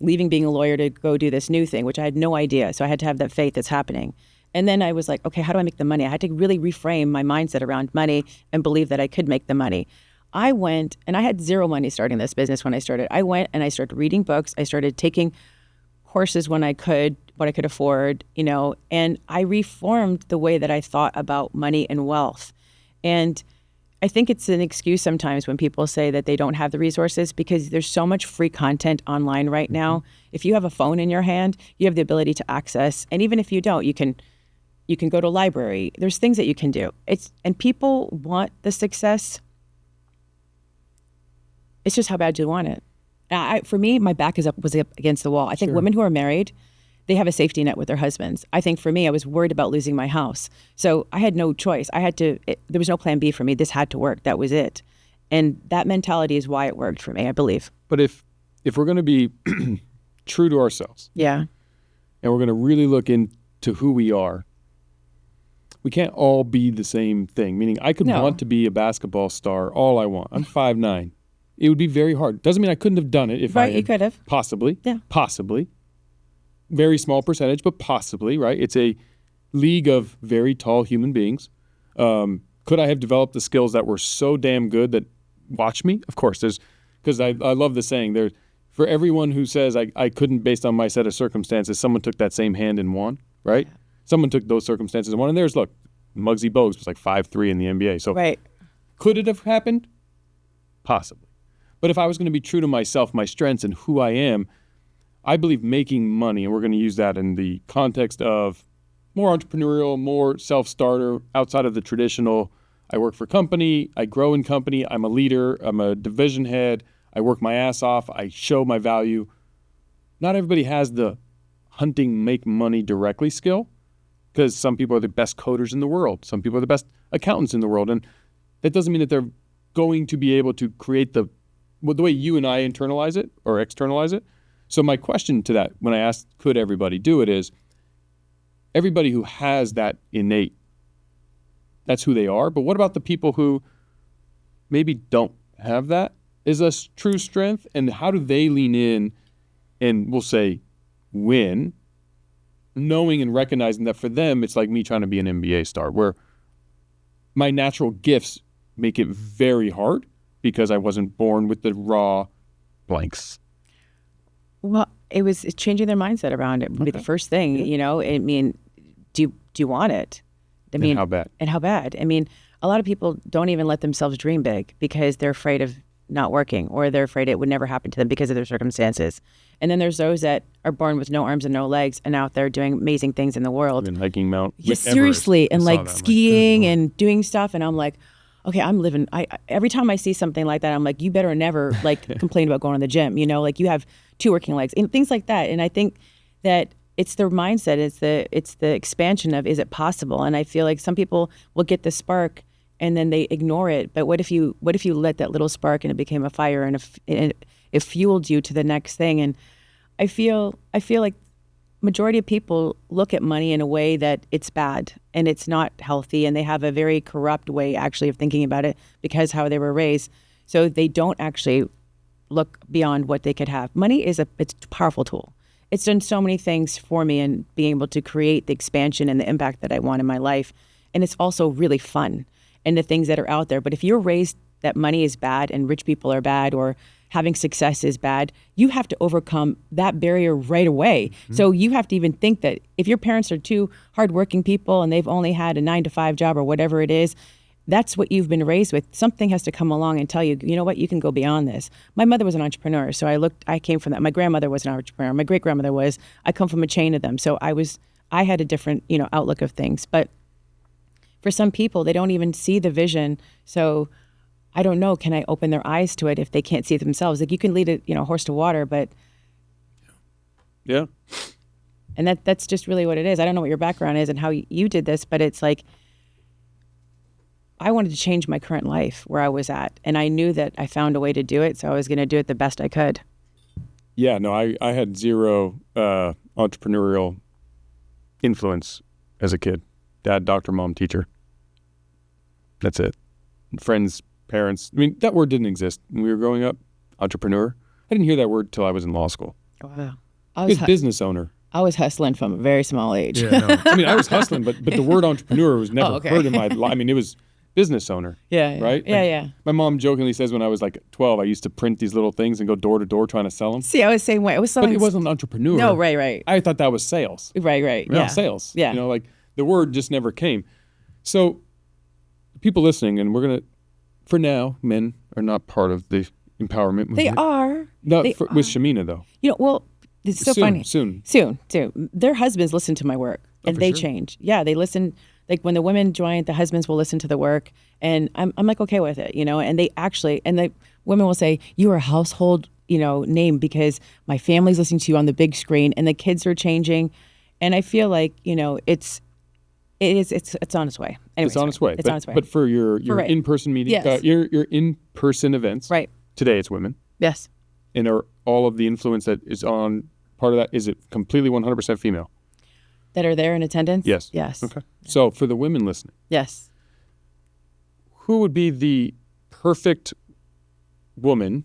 leaving being a lawyer to go do this new thing, which I had no idea. So I had to have that faith that's happening. And then I was like, okay, how do I make the money? I had to really reframe my mindset around money and believe that I could make the money. I went, and I had zero money starting this business when I started. I went and I started reading books. I started taking courses when I could, what I could afford, and I reformed the way that I thought about money and wealth. And I think it's an excuse sometimes when people say that they don't have the resources, because there's so much free content online right now. If you have a phone in your hand, you have the ability to access. And even if you don't, you can go to a library. There's things that you can do. And people want the success. It's just how bad do you want it. For me, my back was up against the wall. I think women who are married, they have a safety net with their husbands. I think for me, I was worried about losing my house. So I had no choice. There was no plan B for me. This had to work. That was it. And that mentality is why it worked for me, I believe. But if we're going to be true to ourselves, yeah, and we're going to really look into who we are, we can't all be the same thing. Meaning, I could want to be a basketball star all I want. I'm 5'9". It would be very hard. Doesn't mean I couldn't have done it if I had. You could have. Possibly. Yeah. Possibly. Very small percentage, but possibly, right? It's a league of very tall human beings. Could I have developed the skills that were so damn good that, watch me? Of course, because I love the saying, for everyone who says I couldn't based on my set of circumstances, someone took that same hand and won, right? Yeah. Someone took those circumstances and won. And look, Muggsy Bogues was like 5'3" in the NBA. So right. Could it have happened? Possibly. But if I was going to be true to myself, my strengths, and who I am, I believe making money, and we're going to use that in the context of more entrepreneurial, more self-starter, outside of the traditional, I work for company, I grow in company, I'm a leader, I'm a division head, I work my ass off, I show my value. Not everybody has the hunting, make money directly skill, because some people are the best coders in the world. Some people are the best accountants in the world. And that doesn't mean that they're going to be able to create the way you and I internalize it or externalize it. So my question to that, when I asked, could everybody do it, is everybody who has that innate, that's who they are. But what about the people who maybe don't have that as a true strength? And how do they lean in and, we'll say, win, knowing and recognizing that for them, it's like me trying to be an NBA star, where my natural gifts make it very hard because I wasn't born with the raw blanks. Well, it's changing their mindset around it would be the first thing, I mean, do you want it? I mean, and how bad? And how bad? I mean, a lot of people don't even let themselves dream big because they're afraid of not working, or they're afraid it would never happen to them because of their circumstances. And then there's those that are born with no arms and no legs and out there doing amazing things in the world. And hiking Mount Yes, seriously. And like skiing and doing stuff. And I'm like, okay, I'm living. Every time I see something like that, I'm like, you better never complain about going to the gym. Like you have 2 working legs and things like that. And I think that it's their mindset. It's the expansion of, is it possible? And I feel like some people will get the spark and then they ignore it. But what if you let that little spark and it became a fire and it fueled you to the next thing? And I feel like majority of people look at money in a way that it's bad and it's not healthy, and they have a very corrupt way actually of thinking about it because how they were raised. So they don't actually look beyond what they could have. Money it's a powerful tool. It's done so many things for me and being able to create the expansion and the impact that I want in my life. And it's also really fun and the things that are out there. But if you're raised that money is bad and rich people are bad or having success is bad. You have to overcome that barrier right away. So you have to even think that if your parents are two hardworking people and they've only had a 9-to-5 job or whatever it is, that's what you've been raised with. Something has to come along and tell you, you know what, you can go beyond this. My mother was an entrepreneur, so I came from that. My grandmother was an entrepreneur. My great grandmother was. I come from a chain of them, so I had a different, outlook of things. But for some people, they don't even see the vision. So I don't know, can I open their eyes to it if they can't see it themselves? Like, you can lead a horse to water, but yeah. And that's just really what it is. I don't know what your background is and how you did this, but it's like, I wanted to change my current life where I was at. And I knew that I found a way to do it, so I was going to do it the best I could. Yeah, no, I had zero entrepreneurial influence as a kid. Dad, doctor, mom, teacher. That's it. Friends, parents. I mean, that word didn't exist when we were growing up. Entrepreneur. I didn't hear that word till I was in law school. Wow. I was business owner. I was hustling from a very small age. Yeah, no. I mean, I was hustling, but the word entrepreneur was never heard in my life. I mean, it was business owner. Yeah. Right? Yeah. My mom jokingly says when I was like 12, I used to print these little things and go door to door trying to sell them. See, I was the same way. But it wasn't entrepreneur. No, right. I thought that was sales. Right. Yeah, sales. Yeah. Like the word just never came. So people listening, and we're going to, for now, men are not part of the empowerment movement. They are. With Shamina, though. Well, it's so funny. Soon. Their husbands listen to my work, and they change. Yeah, they listen. Like when the women join, the husbands will listen to the work, and I'm like okay with it, And they actually, and the women will say, "You are a household, name because my family's listening to you on the big screen, and the kids are changing." And I feel like it's on its way. Anyways, it's on its way. It's on its way. But for your in-person meeting, yes. your in-person events, right? Today it's women. Yes. And are all of the influence that is on part of that, is it completely 100% female? That are there in attendance? Yes. Yes. Okay. So for the women listening. Yes. Who would be the perfect woman?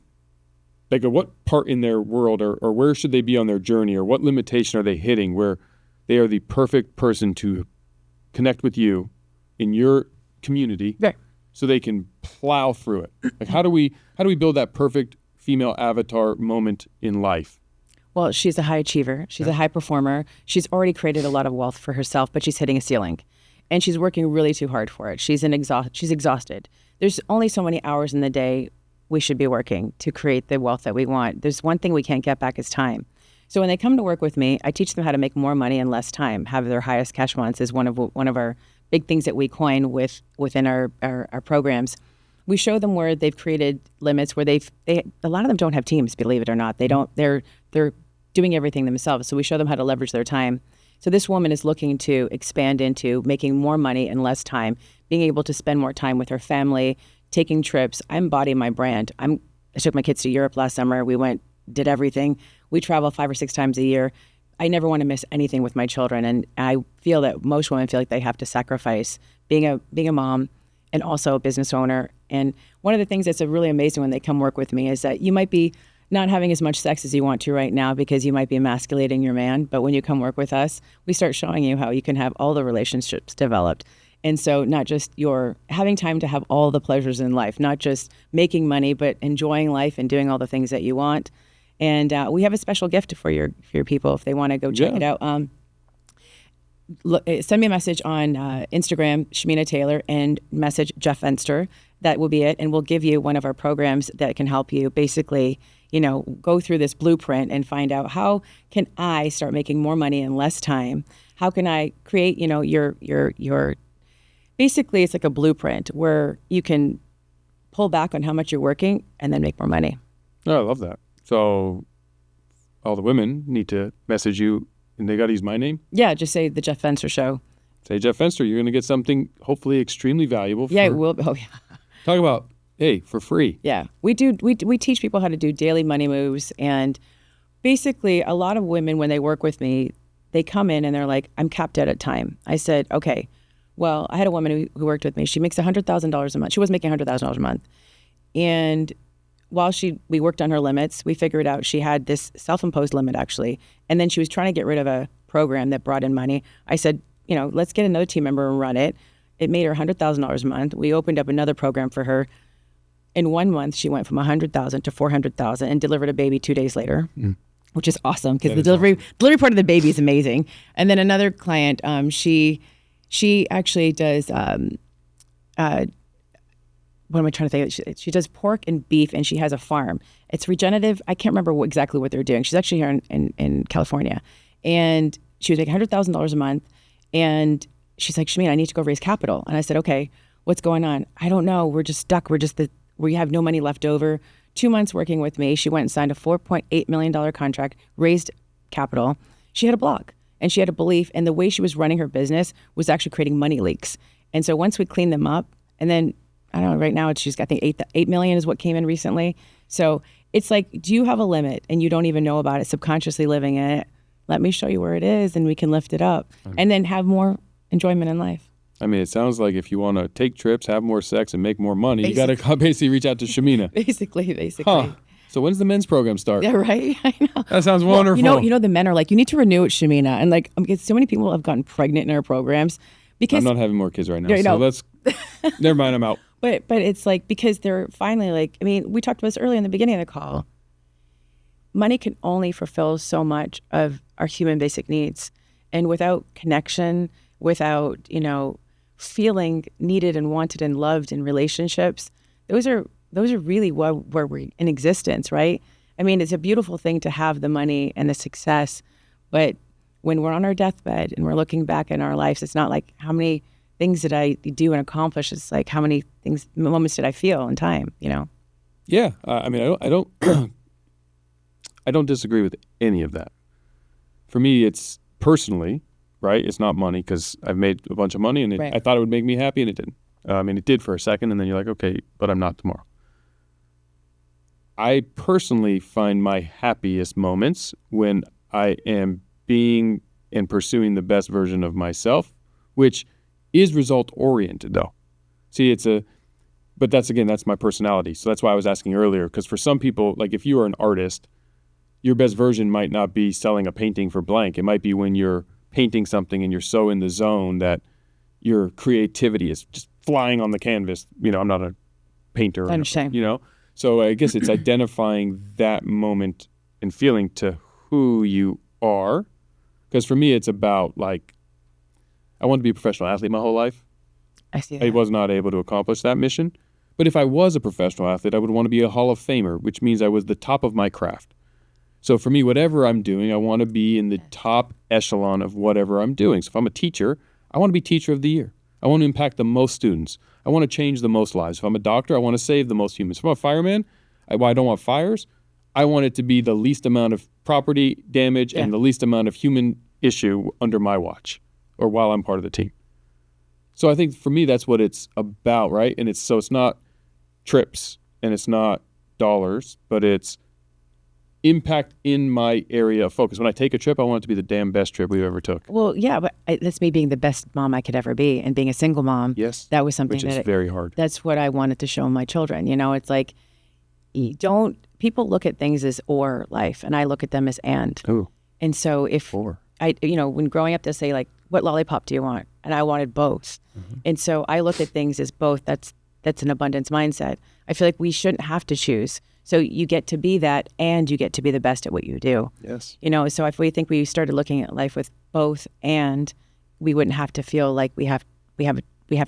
Like what part in their world or where should they be on their journey, or what limitation are they hitting where they are the perfect person to connect with you in your community, right, so they can plow through it? Like how do we build that perfect female avatar moment in life? Well, she's a high achiever. She's a high performer. She's already created a lot of wealth for herself, but she's hitting a ceiling, and she's working really too hard for it. She's exhausted. There's only so many hours in the day we should be working to create the wealth that we want. There's one thing we can't get back is time. So when they come to work with me, I teach them how to make more money in less time. Have their highest cash months is one of our big things that we coin within our programs. We show them where they've created limits where a lot of them don't have teams, believe it or not. They're doing everything themselves. So we show them how to leverage their time. So this woman is looking to expand into making more money in less time, being able to spend more time with her family, taking trips. I embody my brand. I took my kids to Europe last summer. We went, did everything. We travel 5 or 6 times a year. I never want to miss anything with my children. And I feel that most women feel like they have to sacrifice being a mom and also a business owner. And one of the things that's really amazing when they come work with me is that you might be not having as much sex as you want to right now because you might be emasculating your man. But when you come work with us, we start showing you how you can have all the relationships developed. And so not just your having time to have all the pleasures in life, not just making money, but enjoying life and doing all the things that you want. And we have a special gift for your people if they want to go check it out. Send me a message on Instagram, Shamina Taylor, and message Jeff Fenster. That will be it. And we'll give you one of our programs that can help you basically, go through this blueprint and find out how can I start making more money in less time? How can I create, your basically it's like a blueprint where you can pull back on how much you're working and then make more money. Oh, I love that. So all the women need to message you, and they got to use my name? Yeah, just say the Jeff Fenster Show. Say Jeff Fenster. You're going to get something hopefully extremely valuable. It will. Oh, yeah. Talk about, hey, for free. Yeah, we do. We teach people how to do daily money moves. And basically, a lot of women, when they work with me, they come in and they're like, I'm capped out at time. I said, okay, well, I had a woman who worked with me. She makes $100,000 a month. She was making $100,000 a month. And while we worked on her limits, we figured out she had this self-imposed limit, actually. And then she was trying to get rid of a program that brought in money. I said, let's get another team member and run it. It made her $100,000 a month. We opened up another program for her. In 1 month, she went from 100,000 to 400,000 and delivered a baby 2 days later, which is awesome because the delivery part of the baby is amazing. And then another client, she actually does, what am I trying to think? She does pork and beef, and she has a farm. It's regenerative. I can't remember exactly what they're doing. She's actually here in California. And she was making $100,000 a month. And she's like, Shamina, I need to go raise capital. And I said, okay, what's going on? I don't know. We're just stuck. We have no money left over. 2 months working with me. She went and signed a $4.8 million contract, raised capital. She had a blog and she had a belief. And the way she was running her business was actually creating money leaks. And so once we cleaned them up, and then, I don't know, right now she's got, I think 8 million is what came in recently. So it's like, do you have a limit and you don't even know about it, subconsciously living in it? Let me show you where it is and we can lift it up and then have more enjoyment in life. I mean, it sounds like if you want to take trips, have more sex, and make more money, you got to basically reach out to Shamina. Basically. Huh. So when's the men's program start? Yeah, right? I know. That sounds wonderful. You know, the men are like, you need to renew at Shamina. And like, so many people have gotten pregnant in our programs because... I'm not having more kids right now, Yeah, so let's... Never mind, I'm out. But it's like, because they're finally like, I mean, we talked about this earlier in the beginning of the call. Money can only fulfill so much of our human basic needs. And without connection, without, feeling needed and wanted and loved in relationships, those are really where we're in existence, right? I mean, it's a beautiful thing to have the money and the success, but when we're on our deathbed and we're looking back in our lives, it's not like how many things did I do and accomplish. It's like how many moments did I feel in time, Yeah, I mean, I don't I don't disagree with any of that. For me, it's personally, right? It's not money because I've made a bunch of money and I thought it would make me happy and it didn't. I mean, it did for a second and then you're like, okay, but I'm not tomorrow. I personally find my happiest moments when I am being and pursuing the best version of myself, which is result-oriented though. See, but that's my personality. So that's why I was asking earlier, because for some people, like if you are an artist, your best version might not be selling a painting for blank. It might be when you're painting something and you're so in the zone that your creativity is just flying on the canvas. I'm not a painter. I understand. So I guess it's identifying that moment and feeling to who you are. Because for me, it's about like, I wanted to be a professional athlete my whole life. I see that. I was not able to accomplish that mission. But if I was a professional athlete, I would want to be a Hall of Famer, which means I was the top of my craft. So for me, whatever I'm doing, I want to be in the top echelon of whatever I'm doing. So if I'm a teacher, I want to be teacher of the year. I want to impact the most students. I want to change the most lives. If I'm a doctor, I want to save the most humans. If I'm a fireman, I don't want fires. I want it to be the least amount of property damage and the least amount of human issue under my watch or while I'm part of the team. So I think for me, that's what it's about, right? And it's not trips and it's not dollars, but it's impact in my area of focus. When I take a trip, I want it to be the damn best trip we ever took. Well, yeah, but that's me being the best mom I could ever be, and being a single mom. Yes, that was something which is very hard. That's what I wanted to show my children. It's like, people look at things as or life, and I look at them as and. Ooh. And so if when growing up, they say like, what lollipop do you want? And I wanted both. Mm-hmm. And so I look at things as both. That's an abundance mindset. I feel like we shouldn't have to choose. So you get to be that, and you get to be the best at what you do. Yes. So if we think we started looking at life with both, and we wouldn't have to feel like we have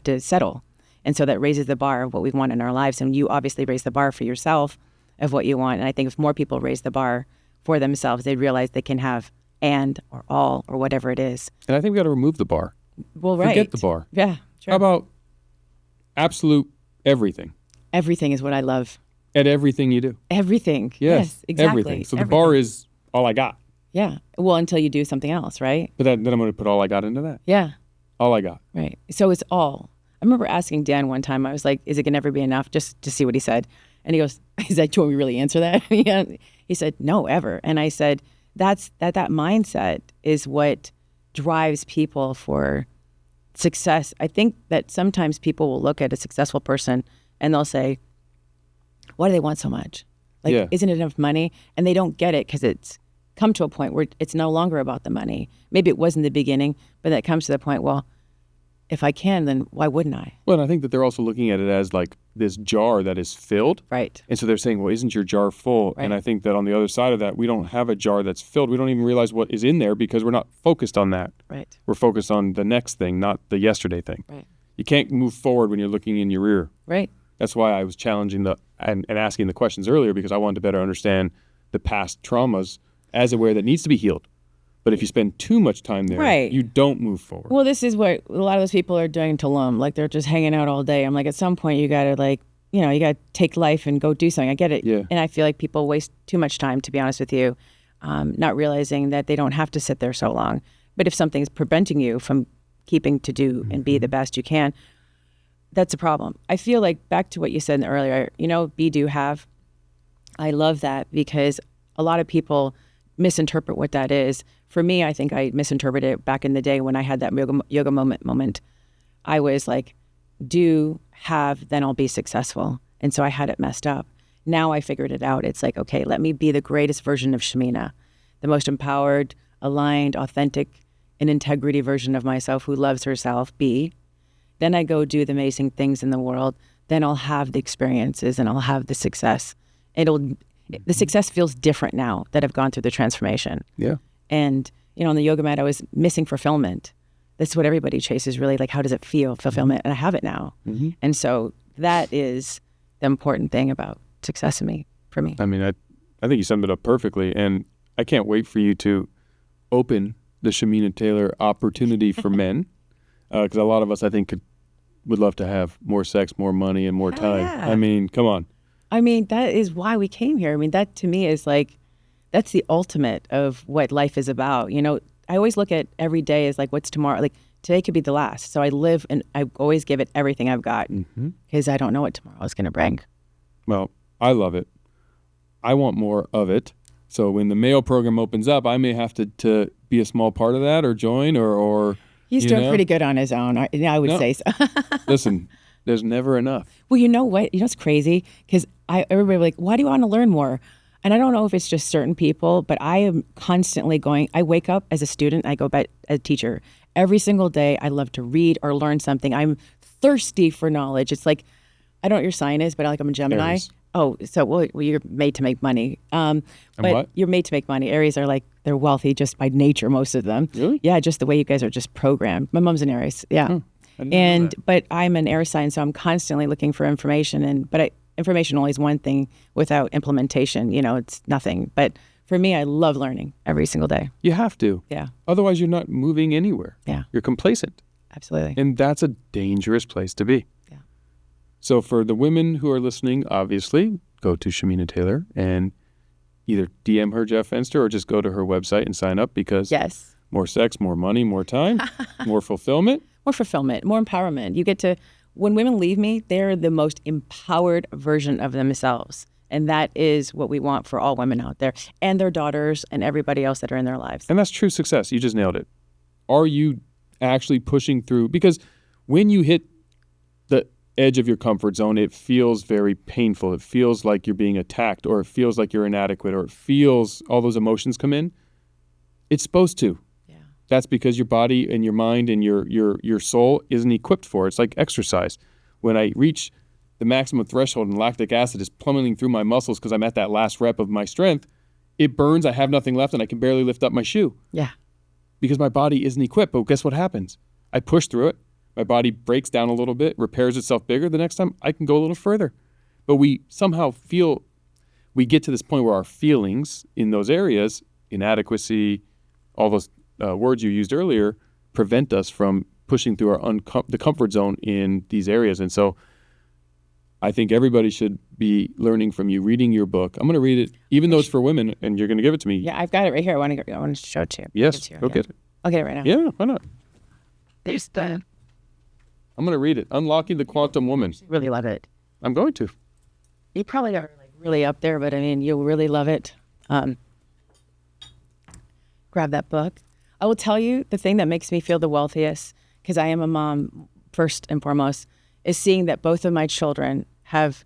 to settle. And so that raises the bar of what we want in our lives. And you obviously raise the bar for yourself of what you want. And I think if more people raise the bar for themselves, they'd realize they can have and or all or whatever it is. And I think we got to remove the bar. Well, right. Forget the bar. Yeah. Sure. How about absolute everything? Everything is what I love. At everything you do. Everything. Yes, exactly. Everything. So the bar is all I got. Yeah. Well, until you do something else, right? But then I'm going to put all I got into that. Yeah. All I got. Right. So it's all. I remember asking Dan one time, I was like, is it going to ever be enough? Just to see what he said. And he goes, is that, do you want me to really answer that? Yeah. He said, no, ever. And I said, that mindset is what drives people for success. I think that sometimes people will look at a successful person and they'll say, why do they want so much? Like, isn't it enough money? And they don't get it because it's come to a point where it's no longer about the money. Maybe it was in the beginning, but that comes to the point, well, if I can, then why wouldn't I? Well, and I think that they're also looking at it as like this jar that is filled. Right. And so they're saying, well, isn't your jar full? Right. And I think that on the other side of that, we don't have a jar that's filled. We don't even realize what is in there because we're not focused on that. Right. We're focused on the next thing, not the yesterday thing. Right. You can't move forward when you're looking in your rear. Right. That's why I was challenging and asking the questions earlier, because I wanted to better understand the past traumas as aware that needs to be healed. But if you spend too much time there, Right. you don't move forward. Well, this is what a lot of those people are doing to Tulum. Like they're just hanging out all day. I'm like, at some point you got to you got to take life and go do something. I get it. Yeah. And I feel like people waste too much time, to be honest with you, not realizing that they don't have to sit there so long. But if something's preventing you from keeping to do and be the best you can, that's a problem. I feel like back to what you said earlier, be, do, have. I love that because a lot of people misinterpret what that is. For me, I think I misinterpreted it back in the day when I had that yoga moment. I was like, do, have, then I'll be successful. And so I had it messed up. Now I figured it out. It's like, okay, let me be the greatest version of Shamina, the most empowered, aligned, authentic, and integrity version of myself who loves herself, be. Then I go do the amazing things in the world. Then I'll have the experiences and I'll have the success. The success feels different now that I've gone through the transformation. Yeah. And, on the yoga mat, I was missing fulfillment. That's what everybody chases, really. Like, how does it feel, fulfillment? And I have it now. Mm-hmm. And so that is the important thing about success for me. I mean, I think you summed it up perfectly. And I can't wait for you to open the Shamina Taylor opportunity for men. Because a lot of us, I think, would love to have more sex, more money, and more time. Yeah. I mean, come on. I mean, that is why we came here. I mean, that to me is like, that's the ultimate of what life is about. I always look at every day as like, what's tomorrow? Like, today could be the last. So I live and I always give it everything I've got because I don't know what tomorrow is going to bring. Well, I love it. I want more of it. So when the mail program opens up, I may have to be a small part of that or join or He's doing pretty good on his own. I would say so. Listen, there's never enough. Well, you know what? It's crazy because everybody like, why do you want to learn more? And I don't know if it's just certain people, but I am constantly going. I wake up as a student. I go back as a teacher. Every single day, I love to read or learn something. I'm thirsty for knowledge. It's like, I don't know what your sign is, but I'm a Gemini. Aries. Oh, so well, you're made to make money. But what? You're made to make money. Aries are like, they're wealthy just by nature, most of them. Really? Yeah, just the way you guys are just programmed. My mom's an Aries. Yeah. I didn't know that. But I'm an air sign, so I'm constantly looking for information. Information only is one thing. Without implementation, it's nothing. But for me, I love learning every single day. You have to. Yeah. Otherwise, you're not moving anywhere. Yeah. You're complacent. Absolutely. And that's a dangerous place to be. Yeah. So for the women who are listening, obviously, go to Shamina Taylor and either DM her, Jeff Fenster, or just go to her website and sign up because yes. More sex, more money, more time, more fulfillment. More fulfillment, more empowerment. You get to, when women leave me, they're the most empowered version of themselves. And that is what we want for all women out there and their daughters and everybody else that are in their lives. And that's true success. You just nailed it. Are you actually pushing through? Because when you hit the edge of your comfort zone, it feels very painful. It feels like you're being attacked, or it feels like you're inadequate, or it feels all those emotions come in. It's supposed to. That's because your body and your mind and your soul isn't equipped for it. It's like exercise. When I reach the maximum threshold and lactic acid is plummeting through my muscles because I'm at that last rep of my strength, it burns, I have nothing left, and I can barely lift up my shoe. Yeah. Because my body isn't equipped. But guess what happens? I push through it. My body breaks down a little bit, repairs itself bigger. The next time I can go a little further. But we somehow we get to this point where our feelings in those areas, inadequacy, all those words you used earlier, prevent us from pushing through the comfort zone in these areas. And so I think everybody should be learning from you, reading your book. I'm going to read it, even though it's for women, and you're going to give it to me. Yeah, I've got it right here. I want to show it to you. Yes, go get it. I'll get it right now. Yeah, why not? There's the... I'm going to read it. Unlocking the Quantum Woman. I really love it. I'm going to. You probably are really up there, but I mean, you'll really love it. Grab that book. I will tell you the thing that makes me feel the wealthiest, because I am a mom first and foremost, is seeing that both of my children have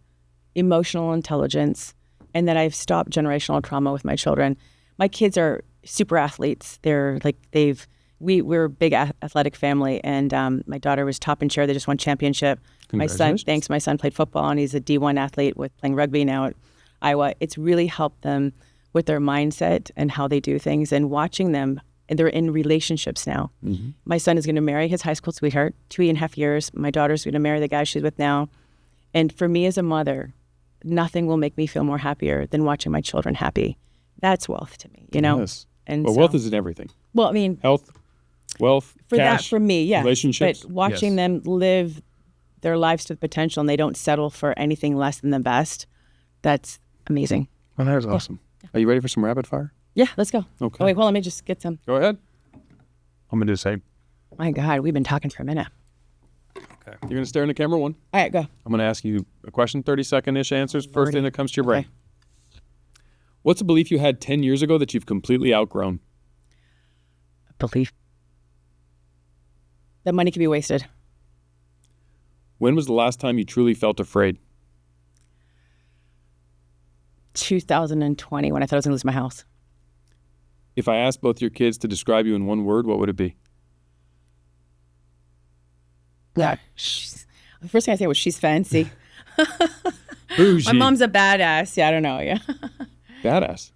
emotional intelligence and that I've stopped generational trauma with my children. My kids are super athletes. They've we're a big athletic family, and my daughter was top in cheer. They just won championship. My son, thanks. My son played football, and he's a D1 athlete with playing rugby now at Iowa. It's really helped them with their mindset and how they do things, and watching them. And they're in relationships now. Mm-hmm. My son is going to marry his high school sweetheart, 2.5 years. My daughter's going to marry the guy she's with now. And for me as a mother, nothing will make me feel more happier than watching my children happy. That's wealth to me, you know? Yes. And well, wealth is in everything. Well, I mean, health, wealth, for cash, that, for me, yeah. relationships. But watching them live their lives to the potential and they don't settle for anything less than the best, that's amazing. Well, that is awesome. Yeah. Are you ready for some rapid fire? Yeah, let's go. Okay. Oh, wait, well, let me just get some. Go ahead. I'm going to do the same. My God, we've been talking for a minute. Okay. You're going to stare in the camera one. All right, go. I'm going to ask you a question, 30-second-ish answers. First thing that comes to your brain. Okay. What's a belief you had 10 years ago that you've completely outgrown? Belief that money can be wasted. When was the last time you truly felt afraid? 2020, when I thought I was going to lose my house. If I asked both your kids to describe you in one word, what would it be? Yeah. The first thing I say was she's fancy. Bougie. My mom's a badass. Yeah, I don't know. Yeah. Badass.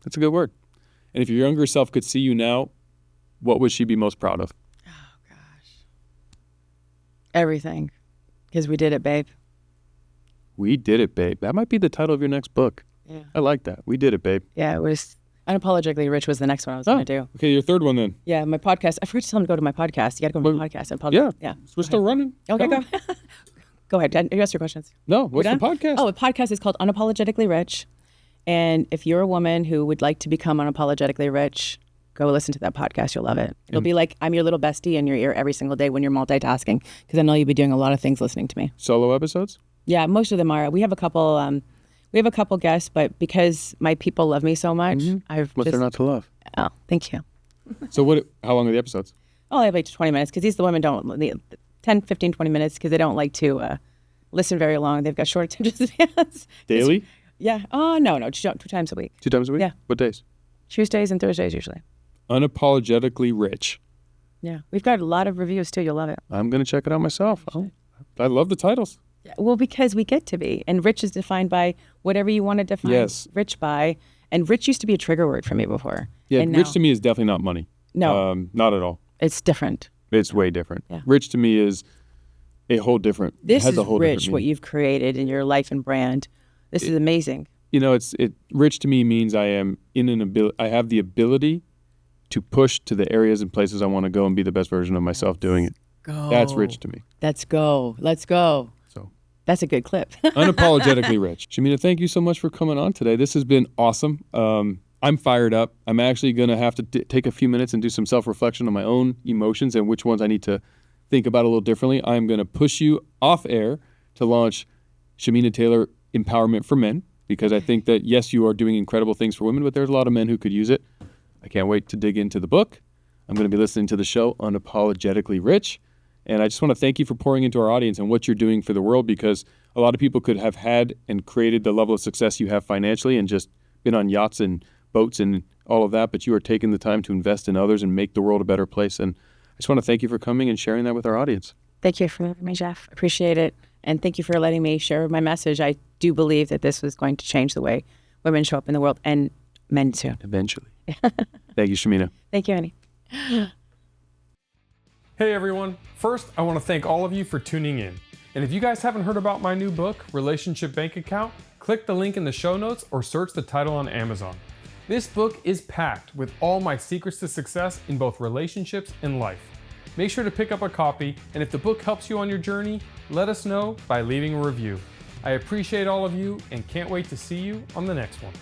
That's a good word. And if your younger self could see you now, what would she be most proud of? Oh, gosh. Everything. Because we did it, babe. We did it, babe. That might be the title of your next book. Yeah. I like that. We did it, babe. Yeah, it was Unapologetically Rich was the next one I was going to do. Okay, your third one then. Yeah, my podcast. I forgot to tell him to go to my podcast. You got to go to my podcast. Yeah. We're still running. Okay, go. Go ahead. You ask your questions. No, what's the podcast? Oh, the podcast is called Unapologetically Rich. And if you're a woman who would like to become unapologetically rich, go listen to that podcast. You'll love it. It'll be like I'm your little bestie in your ear every single day when you're multitasking, because I know you'll be doing a lot of things listening to me. Solo episodes? Yeah, most of them are. We have a couple guests, but because my people love me so much, What's there not to love? Oh, thank you. So how long are the episodes? Oh, I have like 20 minutes because the women don't, 10, 15, 20 minutes because they don't like to listen very long. They've got short attention spans. Daily? Yeah. Oh, no, two times a week. 2 times a week? Yeah. What days? Tuesdays and Thursdays usually. Unapologetically Rich. Yeah. We've got a lot of reviews too. You'll love it. I'm going to check it out myself. Oh, I love the titles. Yeah, well, because we get to be. And rich is defined by whatever you want to define rich by. And rich used to be a trigger word for me before. Yeah, rich to me is definitely not money. No. Not at all. It's different. It's way different. Yeah. Rich to me is a whole different. This is whole rich, what you've created in your life and brand. This is amazing. You know, rich to me means I am I have the ability to push to the areas and places I want to go and be the best version of myself doing it. Go. That's rich to me. Let's go. So that's a good clip. Unapologetically Rich. Shamina, thank you so much for coming on today. This has been awesome. I'm fired up. I'm actually going to have to take a few minutes and do some self-reflection on my own emotions and which ones I need to think about a little differently. I'm going to push you off air to launch Shamina Taylor Empowerment for Men, because I think that, yes, you are doing incredible things for women, but there's a lot of men who could use it. I can't wait to dig into the book. I'm going to be listening to the show Unapologetically Rich. And I just want to thank you for pouring into our audience and what you're doing for the world, because a lot of people could have had and created the level of success you have financially and just been on yachts and boats and all of that, but you are taking the time to invest in others and make the world a better place. And I just want to thank you for coming and sharing that with our audience. Thank you for having me, Jeff. Appreciate it. And thank you for letting me share my message. I do believe that this was going to change the way women show up in the world, and men too. Eventually. Thank you, Shamina. Thank you, Annie. Hey everyone. First, I want to thank all of you for tuning in. And if you guys haven't heard about my new book, Relationship Bank Account, click the link in the show notes or search the title on Amazon. This book is packed with all my secrets to success in both relationships and life. Make sure to pick up a copy, and if the book helps you on your journey, let us know by leaving a review. I appreciate all of you and can't wait to see you on the next one.